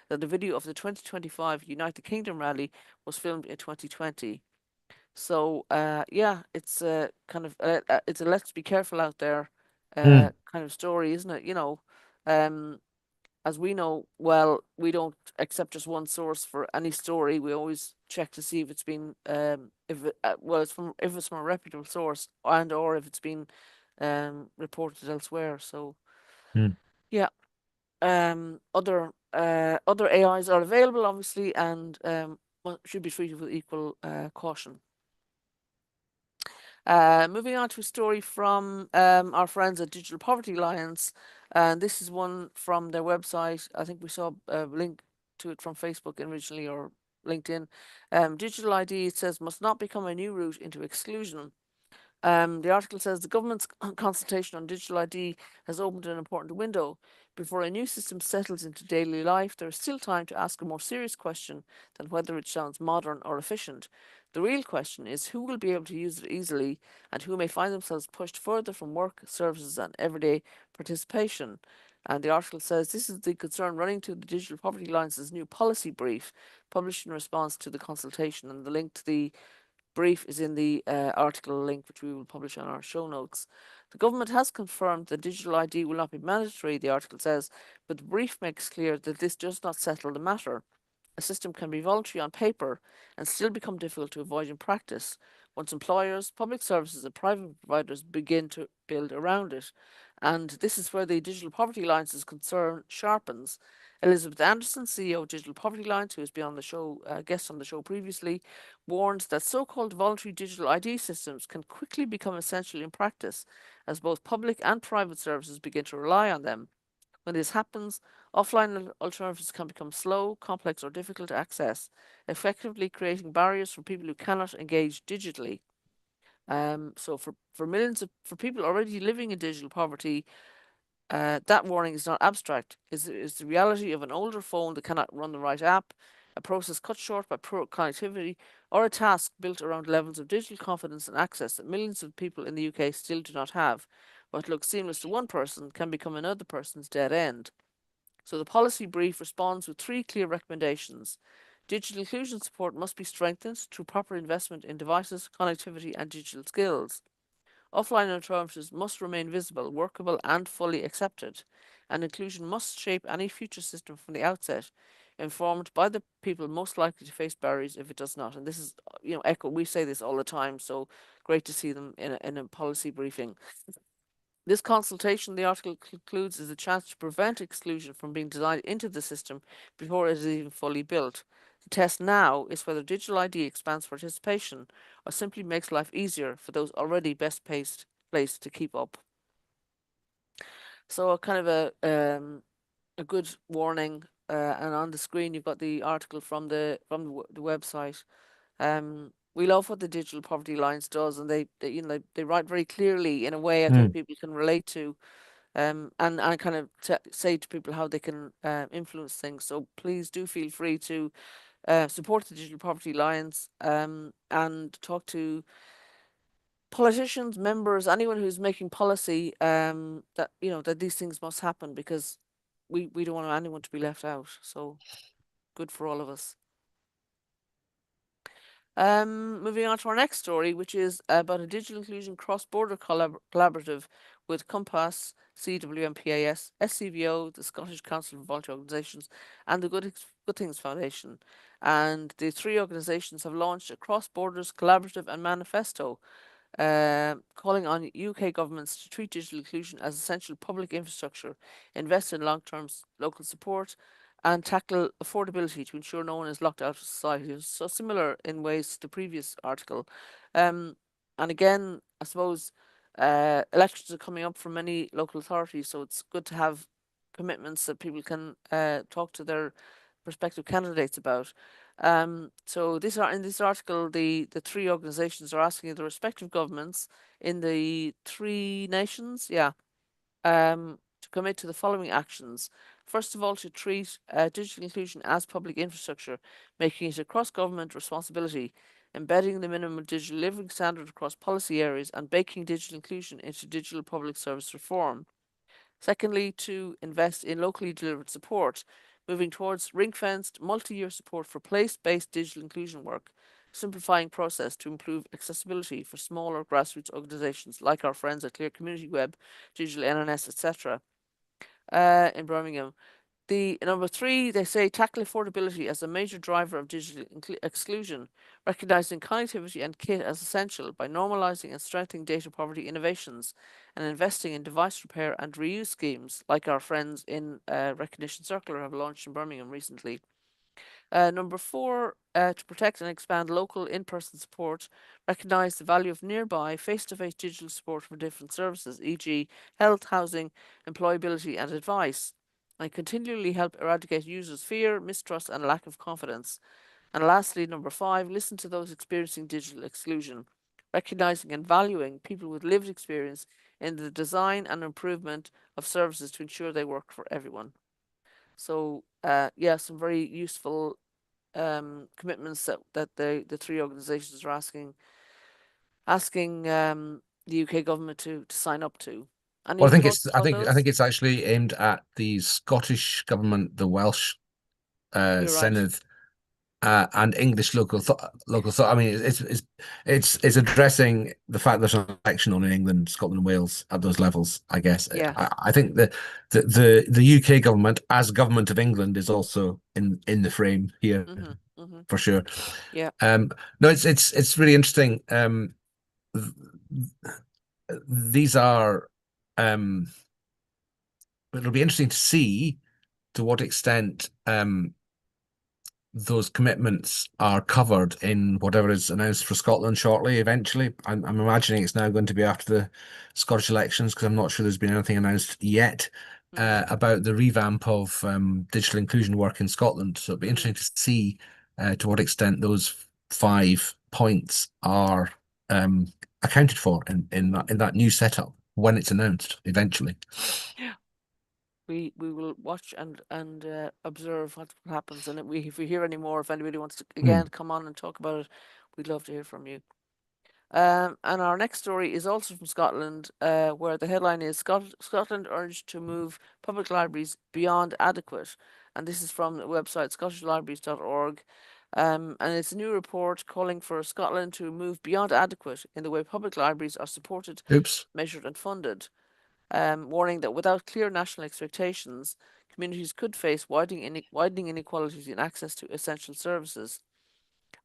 A: that the video of the 2025 United Kingdom rally was filmed in 2020. So, yeah, it's a kind of it's a let's be careful out there kind of story, isn't it? You know, as we know, well, we don't accept just one source for any story. We always check to see if it's been if it, well, if it's from a reputable source and or if it's been reported elsewhere. So, yeah, other AIs are available, obviously, and should be treated with equal caution. Moving on to a story from our friends at Digital Poverty Alliance, and this is one from their website. I think we saw a link to it from Facebook originally or LinkedIn. Digital ID, it says, must not become a new route into exclusion. The article says the government's consultation on digital ID has opened an important window. Before a new system settles into daily life, there is still time to ask a more serious question than whether it sounds modern or efficient. The real question is who will be able to use it easily and who may find themselves pushed further from work, services, and everyday participation. And the article says this is the concern running to the Digital Poverty Alliance's new policy brief, published in response to the consultation. And the link to the brief is in the article link, which we will publish on our show notes. The government has confirmed that digital ID will not be mandatory, the article says, but the brief makes clear that this does not settle the matter. A system can be voluntary on paper and still become difficult to avoid in practice once employers, public services, and private providers begin to build around it. And this is where the Digital Poverty Alliance's concern sharpens. Elizabeth Anderson, CEO of Digital Poverty Alliance, who has been on the show, guest on the show previously, warns that so-called voluntary digital ID systems can quickly become essential in practice as both public and private services begin to rely on them. When this happens, offline alternatives can become slow, complex, or difficult to access, effectively creating barriers for people who cannot engage digitally. So for millions of people already living in digital poverty, that warning is not abstract. It's the reality of an older phone that cannot run the right app, a process cut short by poor connectivity, or a task built around levels of digital confidence and access that millions of people in the UK still do not have. What looks seamless to one person can become another person's dead end. So the policy brief responds with 3 clear recommendations. Digital inclusion support must be strengthened through proper investment in devices, connectivity, and digital skills. Offline alternatives must remain visible, workable, and fully accepted. And inclusion must shape any future system from the outset, informed by the people most likely to face barriers if it does not. And this is, echo, we say this all the time, so great to see them in a policy briefing. This consultation, the article concludes, is a chance to prevent exclusion from being designed into the system before it is even fully built. The test now is whether digital ID expands participation or simply makes life easier for those already best placed to keep up. So a kind of a good warning, and on the screen you've got the article from the website. We love what the Digital Poverty Alliance does, and they write very clearly in a way I think people can relate to, and kind of say to people how they can influence things. So please do feel free to support the Digital Poverty Alliance, and talk to politicians, members, anyone who's making policy, that that these things must happen, because we don't want anyone to be left out. So good for all of us. Moving on to our next story, which is about a digital inclusion cross-border collaborative with Compass, CWMPAS, SCVO, the Scottish Council for Voluntary Organisations, and the Good Things Foundation. And the 3 organisations have launched a cross-borders collaborative and manifesto, calling on UK governments to treat digital inclusion as essential public infrastructure, invest in long-term local support, and tackle affordability to ensure no one is locked out of society. So similar in ways to the previous article. And again, I suppose elections are coming up for many local authorities, so it's good to have commitments that people can talk to their prospective candidates about. So in this article, the 3 organisations are asking the respective governments in the 3 nations, to commit to the following actions. First of all, to treat digital inclusion as public infrastructure, making it a cross-government responsibility, embedding the minimum digital living standard across policy areas, and baking digital inclusion into digital public service reform. Secondly, to invest in locally delivered support, moving towards ring-fenced, multi-year support for place-based digital inclusion work, simplifying process to improve accessibility for smaller grassroots organisations like our friends at Clear Community Web, Digital NNS, etc. In Birmingham. The number 3, they say tackle affordability as a major driver of digital exclusion, recognising connectivity and kit as essential by normalising and strengthening data poverty innovations and investing in device repair and reuse schemes like our friends in Recognition Circular have launched in Birmingham recently. Number 4, to protect and expand local in-person support, recognise the value of nearby face-to-face digital support for different services, e.g. health, housing, employability and advice, and continually help eradicate users' fear, mistrust and lack of confidence. And lastly, number 5, listen to those experiencing digital exclusion, recognising and valuing people with lived experience in the design and improvement of services to ensure they work for everyone. So, yeah, some very useful commitments that the 3 organisations are asking the UK government to sign up to. Any
B: Well, I think
A: thoughts about
B: I
A: those?
B: think it's actually aimed at the Scottish government, the Welsh
A: You're right.
B: Senedd, and English local. I mean, it's addressing the fact there's an election on in England, Scotland, and Wales at those levels. I guess.
A: Yeah.
B: I think the UK government, as government of England, is also in the frame here for sure.
A: Yeah.
B: No, it's really interesting. These are. It'll be interesting to see to what extent those commitments are covered in whatever is announced for Scotland shortly. Eventually, I'm imagining it's now going to be after the Scottish elections, because I'm not sure there's been anything announced yet about the revamp of digital inclusion work in Scotland. So it'll be interesting to see to what extent those 5 points are accounted for in that new setup when it's announced eventually.
A: Yeah. We will watch and observe what happens, and if we hear any more, if anybody wants to again come on and talk about it, we'd love to hear from you. And our next story is also from Scotland, where the headline is Scotland urged to move public libraries beyond adequate, and this is from the website scottishlibraries.org. And it's a new report calling for Scotland to move beyond adequate in the way public libraries are supported, measured and funded. Warning that without clear national expectations, communities could face widening inequalities in access to essential services.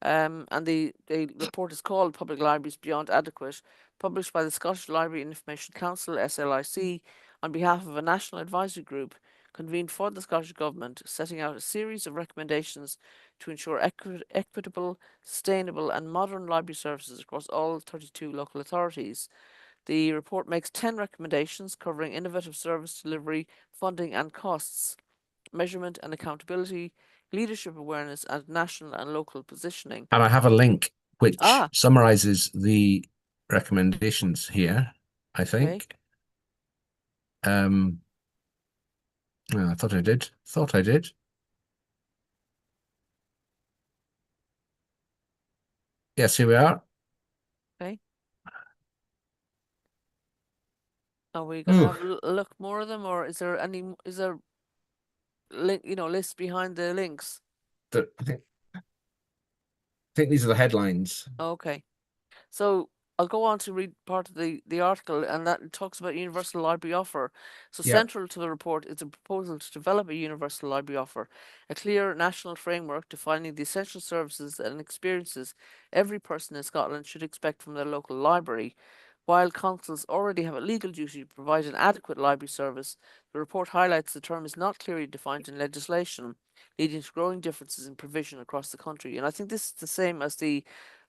A: And the report is called Public Libraries Beyond Adequate, published by the Scottish Library and Information Council, SLIC, on behalf of a national advisory group convened for the Scottish Government, setting out a series of recommendations to ensure equitable, sustainable and modern library services across all 32 local authorities. The report makes 10 recommendations covering innovative service delivery, funding and costs, measurement and accountability, leadership awareness, and national and local positioning.
B: And I have a link which summarizes the recommendations here, I think. Okay. I thought I did. Yes, here we are.
A: Okay. Are we going to have a look more of them, or is there link, lists behind the links?
B: I think these are the headlines.
A: Okay. So I'll go on to read part of the article, and that talks about universal library offer. So central to the report is a proposal to develop a universal library offer, a clear national framework defining the essential services and experiences every person in Scotland should expect from their local library. While councils already have a legal duty to provide an adequate library service, the report highlights the term is not clearly defined in legislation, leading to growing differences in provision across the country. And I think this is the same as the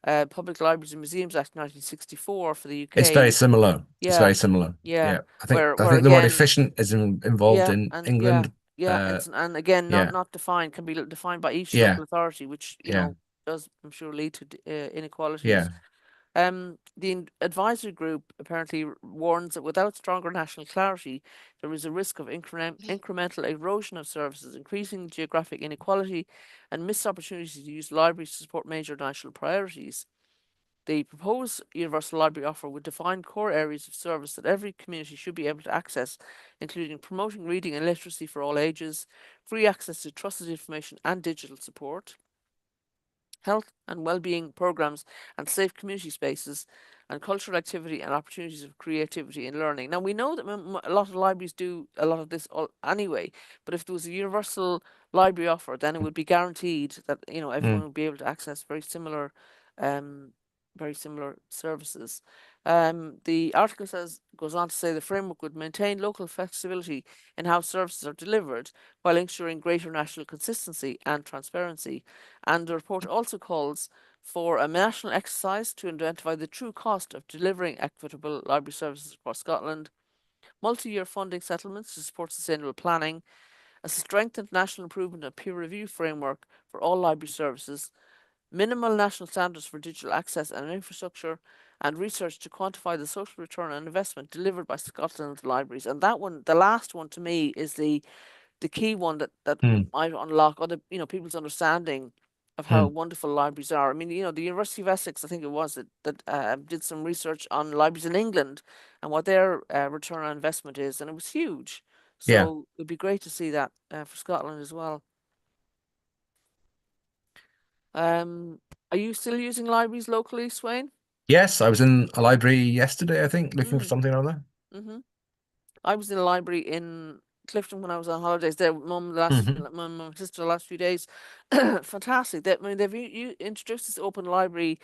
A: Public Libraries and Museums Act 1964 for the UK.
B: It's very similar.
A: Yeah.
B: It's very similar.
A: Yeah.
B: I think the word efficient is involved in England.
A: And again, not defined, can be defined by each local authority, which does, I'm sure, lead to inequalities.
B: Yeah.
A: The advisory group apparently warns that without stronger national clarity, there is a risk of incremental erosion of services, increasing geographic inequality, and missed opportunities to use libraries to support major national priorities. The proposed universal library offer would define core areas of service that every community should be able to access, including promoting reading and literacy for all ages, free access to trusted information and digital support, health and well-being programs and safe community spaces, and cultural activity and opportunities of creativity and learning. Now, we know that a lot of libraries do a lot of this anyway, but if there was a universal library offer, then it would be guaranteed that everyone would be able to access very similar services. The article goes on to say the framework would maintain local flexibility in how services are delivered while ensuring greater national consistency and transparency. And the report also calls for a national exercise to identify the true cost of delivering equitable library services across Scotland, multi-year funding settlements to support sustainable planning, a strengthened national improvement and peer review framework for all library services, minimal national standards for digital access and infrastructure, and research to quantify the social return on investment delivered by Scotland's libraries. And that one, the last one to me, is the key one that might unlock other, people's understanding of how wonderful libraries are. I mean, the University of Essex, I think it was, that did some research on libraries in England and what their return on investment is, and it was huge.
B: Yeah.
A: So it'd be great to see that for Scotland as well. Are you still using libraries locally, Sweyn?
B: Yes, I was in a library yesterday, I think, looking for
A: Mm.
B: something or other.
A: Mm-hmm. I was in a library in Clifton when I was on holidays there with mum and sister the last few days. Fantastic. They've introduced this open library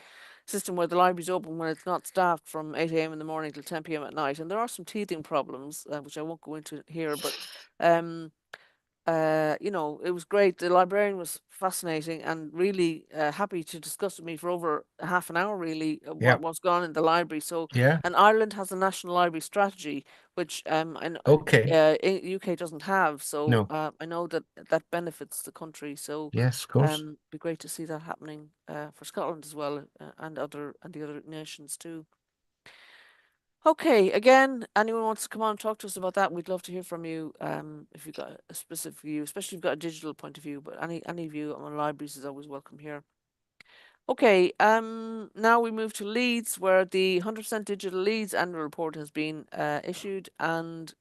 A: system where the library's open when it's not staffed from 8 a.m. in the morning till 10 p.m. at night. And there are some teething problems, which I won't go into here, but it was great. The librarian was fascinating and really happy to discuss with me for over half an hour, really,
B: Yeah.
A: what's gone in the library. So,
B: Yeah.
A: and Ireland has a national library strategy, which
B: Okay.
A: UK doesn't have. So,
B: No.
A: I know that benefits the country. So,
B: Yes, of course.
A: be great to see that happening for Scotland as well, and the other nations too. Okay, again, anyone wants to come on and talk to us about that, we'd love to hear from you. If you've got a specific view, especially if you've got a digital point of view, but any view on libraries is always welcome here. Okay, now we move to Leeds, where the 100% Digital Leeds annual report has been issued, and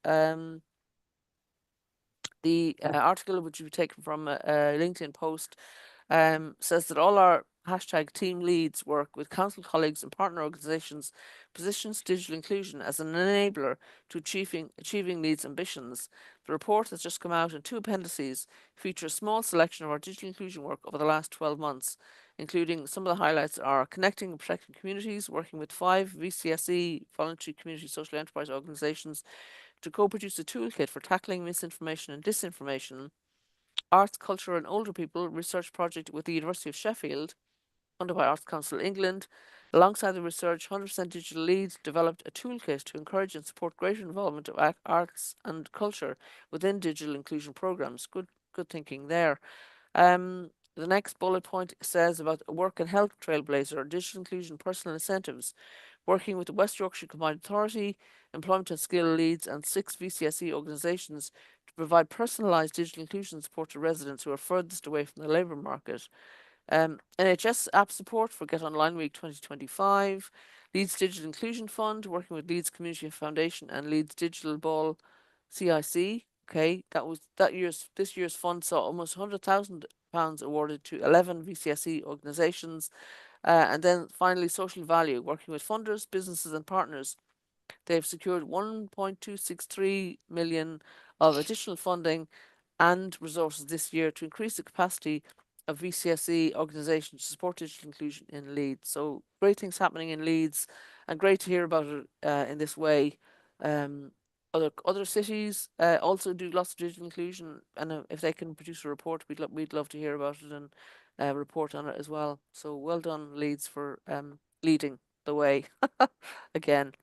A: the article, which we've taken from a LinkedIn post, says that all our hashtag Team Leads work with council colleagues and partner organisations positions digital inclusion as an enabler to achieving Leeds' ambitions. The report has just come out, and two appendices feature a small selection of our digital inclusion work over the last 12 months, including some of the highlights are connecting and protecting communities, working with 5 VCSE voluntary community social enterprise organisations to co-produce a toolkit for tackling misinformation and disinformation, Arts, Culture and Older People research project with the University of Sheffield, funded by Arts Council England. Alongside the research, 100% Digital Leads developed a toolkit to encourage and support greater involvement of arts and culture within digital inclusion programs. Good thinking there. The next bullet point says about a work and health trailblazer, digital inclusion personal incentives, working with the West Yorkshire Combined Authority, Employment and Skill Leads and 6 VCSE organisations to provide personalised digital inclusion support to residents who are furthest away from the labour market. NHS app support for Get Online Week 2025, Leeds Digital Inclusion Fund, working with Leeds Community Foundation and Leeds Digital Ball CIC. Okay, this year's fund saw almost £100,000 awarded to 11 VCSE organisations. And then finally, Social Value, working with funders, businesses and partners. They've secured 1.263 million of additional funding and resources this year to increase the capacity of VCSE organisations to support digital inclusion in Leeds. So great things happening in Leeds, and great to hear about it in this way. Other cities also do lots of digital inclusion, and if they can produce a report, we'd love to hear about it and report on it as well. So well done, Leeds, for leading the way again.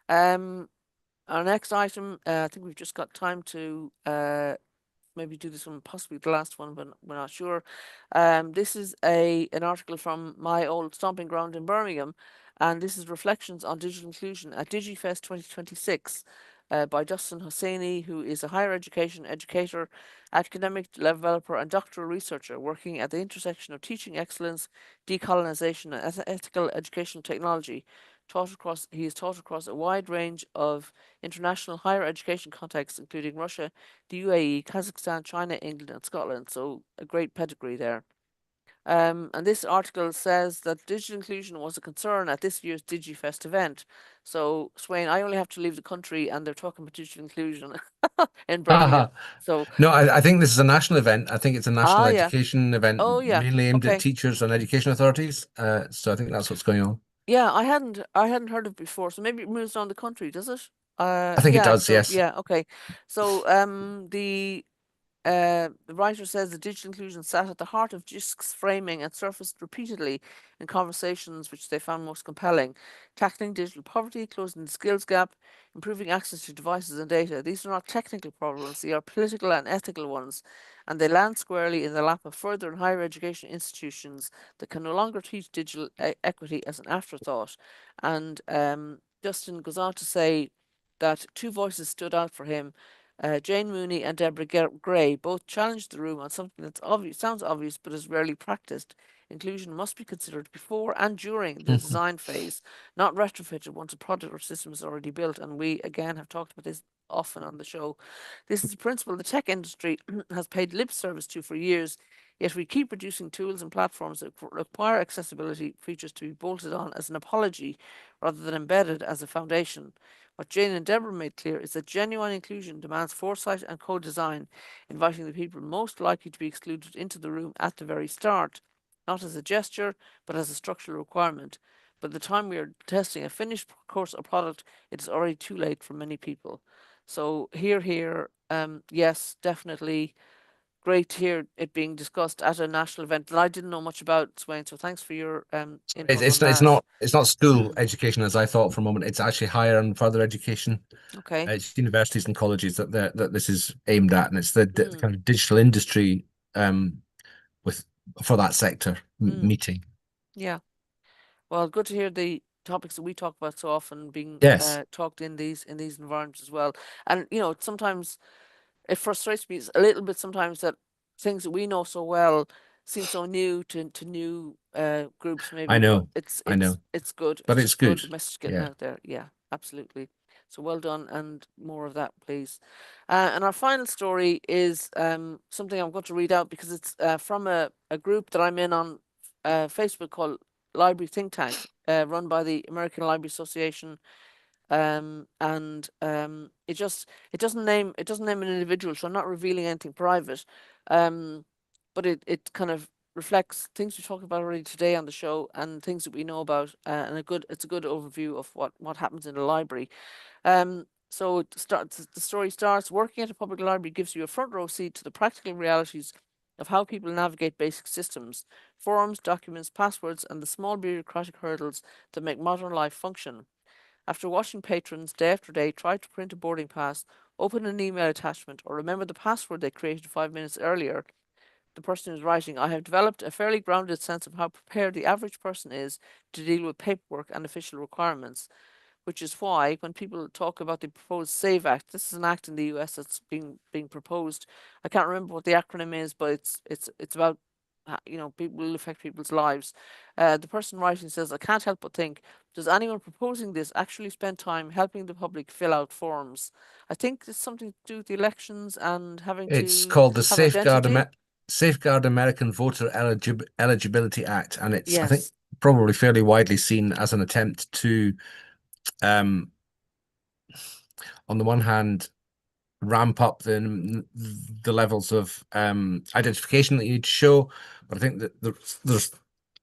A: Our next item, I think we've just got time to maybe do this one, possibly the last one, but we're not sure. This is an article from my old stomping ground in Birmingham, and this is reflections on digital inclusion at DigiFest 2026 by Dustin Hosseini, who is a higher education educator, academic developer, and doctoral researcher working at the intersection of teaching excellence, decolonization, and ethical educational technology. He has taught across a wide range of international higher education contexts, including Russia, the UAE, Kazakhstan, China, England, and Scotland. So a great pedigree there. And this article says that digital inclusion was a concern at this year's DigiFest event. So, Sweyn, I only have to leave the country and they're talking about digital inclusion in Birmingham. So
B: no, I think this is a national event. I think it's a national
A: yeah.
B: education event,
A: Oh, yeah.
B: mainly aimed
A: Okay.
B: at teachers and education authorities. So I think that's what's going on.
A: Yeah, I hadn't heard of it before, so maybe it moves around the country, does it?
B: I think it
A: Yeah,
B: does,
A: so
B: yes.
A: yeah, okay. So the writer says that digital inclusion sat at the heart of JISC's framing and surfaced repeatedly in conversations which they found most compelling. Tackling digital poverty, closing the skills gap, improving access to devices and data. These are not technical problems, they are political and ethical ones, and they land squarely in the lap of further and higher education institutions that can no longer treat digital equity as an afterthought. And Justin goes on to say that two voices stood out for him. Jane Mooney and Deborah Gray both challenged the room on something that's obvious, sounds obvious, but is rarely practiced. Inclusion must be considered before and during the design phase, not retrofitted once a product or system is already built. And we, again, have talked about this often on the show. This is a principle the tech industry has paid lip service to for years, yet we keep producing tools and platforms that require accessibility features to be bolted on as an apology rather than embedded as a foundation. What Jane and Deborah made clear is that genuine inclusion demands foresight and co-design, inviting the people most likely to be excluded into the room at the very start, not as a gesture, but as a structural requirement. By the time we are testing a finished course or product, it is already too late for many people. So here, yes, definitely great to hear it being discussed at a national event that I didn't know much about, Sweyn. So thanks for your input on that.
B: It's not school education as I thought for a moment. It's actually higher and further education.
A: Okay.
B: It's universities and colleges that this is aimed at, and it's the kind of digital industry for that sector meeting.
A: Yeah. Well, good to hear the topics that we talk about so often being
B: Yes.
A: talked in these environments as well. And sometimes it frustrates me a little bit sometimes that things that we know so well seem so new to new groups maybe.
B: I know.
A: But it's
B: I know.
A: it's good.
B: But
A: It's
B: it's
A: just good.
B: good.
A: The message getting
B: Yeah.
A: out there. Yeah, absolutely. So well done, and more of that, please. And our final story is something I'm going to read out because it's from a group that I'm in on Facebook called Library Think Tank, run by the American Library Association. It doesn't name an individual, so I'm not revealing anything private. But it kind of reflects things we talked about already today on the show and things that we know about, and it's a good overview of what happens in the library. So the story starts: working at a public library gives you a front row seat to the practical realities of how people navigate basic systems, forms, documents, passwords, and the small bureaucratic hurdles that make modern life function. After watching patrons day after day try to print a boarding pass, open an email attachment, or remember the password they created 5 minutes earlier, the person is writing, I have developed a fairly grounded sense of how prepared the average person is to deal with paperwork and official requirements, which is why when people talk about the proposed SAVE Act, this is an act in the US that's being proposed. I can't remember what the acronym is, but it's about people will affect people's lives. The person writing says, I can't help but think, does anyone proposing this actually spend time helping the public fill out forms? I think it's something to do with the elections and having
B: It's
A: to
B: called the
A: have identity.
B: Safeguard American Voter Eligibility Act, and it's I think
A: Yes.
B: probably fairly widely seen as an attempt to, on the one hand, ramp up the levels of identification that you need to show, but I think that there's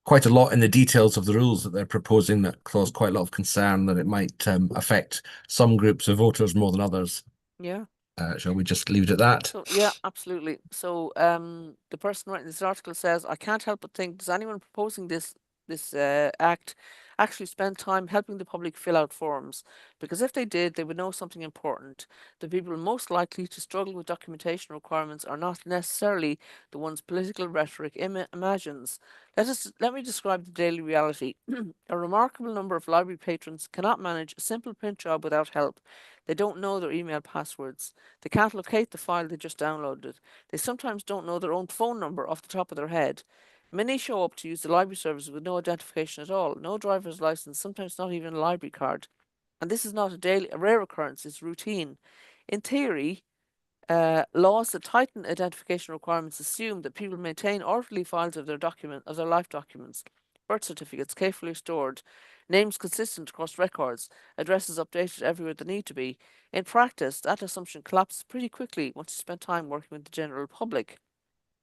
B: quite a lot in the details of the rules that they're proposing that cause quite a lot of concern that it might affect some groups of voters more than others.
A: Yeah.
B: Shall we just leave it at that?
A: So yeah, absolutely. So the person writing this article says, I can't help but think, does anyone proposing this act actually spend time helping the public fill out forms? Because if they did, they would know something important. The people most likely to struggle with documentation requirements are not necessarily the ones political rhetoric imagines. Let me describe the daily reality. A remarkable number of library patrons cannot manage a simple print job without help. They don't know their email passwords. They can't locate the file they just downloaded. They sometimes don't know their own phone number off the top of their head. Many show up to use the library service with no identification at all, no driver's license, sometimes not even a library card. And this is not a rare occurrence, it's routine. In theory, laws that tighten identification requirements assume that people maintain orderly files of their life documents, birth certificates carefully stored, names consistent across records, addresses updated everywhere they need to be. In practice, that assumption collapses pretty quickly once you spend time working with the general public.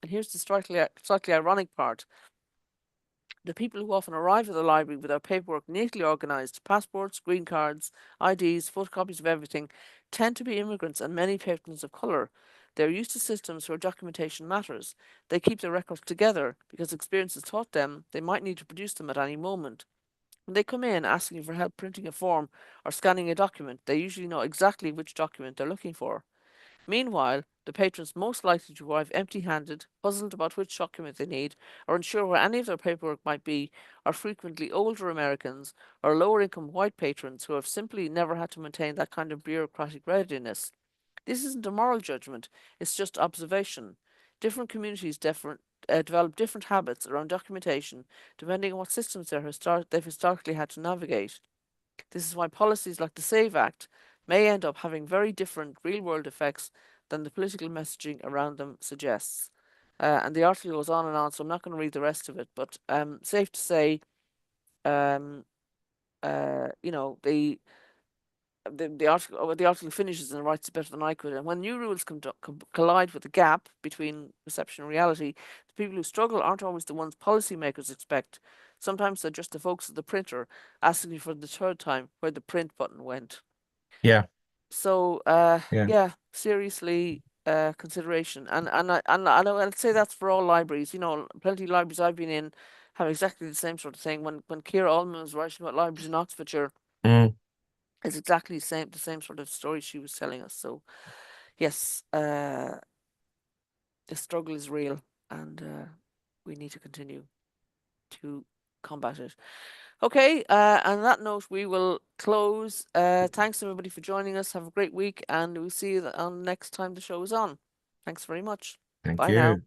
A: And here's the slightly ironic part. The people who often arrive at the library with their paperwork neatly organised, passports, green cards, IDs, photocopies of everything, tend to be immigrants and many patrons of colour. They're used to systems where documentation matters. They keep their records together because experience has taught them they might need to produce them at any moment. When they come in asking you for help printing a form or scanning a document, they usually know exactly which document they're looking for. Meanwhile, the patrons most likely to arrive empty-handed, puzzled about which document they need, or unsure where any of their paperwork might be, are frequently older Americans or lower-income white patrons who have simply never had to maintain that kind of bureaucratic readiness. This isn't a moral judgment, it's just observation. Different communities develop different habits around documentation depending on what systems they've historically had to navigate. This is why policies like the SAVE Act may end up having very different real-world effects than the political messaging around them suggests. And the article goes on and on, so I'm not going to read the rest of it, but safe to say, you know, the article finishes and writes it better than I could. And when new rules collide with the gap between perception and reality, the people who struggle aren't always the ones policymakers expect. Sometimes they're just the folks at the printer asking you for the third time where the print button went.
B: Yeah.
A: So, yeah, seriously, consideration. And I'd say that's for all libraries. You know, plenty of libraries I've been in have exactly the same sort of thing. When Ciara Allman was writing about libraries in Oxfordshire,
B: Mm.
A: it's exactly the same sort of story she was telling us. So, yes, the struggle is real, and we need to continue to combat it. Okay, on that note, we will close. Thanks everybody for joining us. Have a great week, and we'll see you on next time the show is on. Thanks very much.
B: Thank
A: Bye
B: you.
A: now.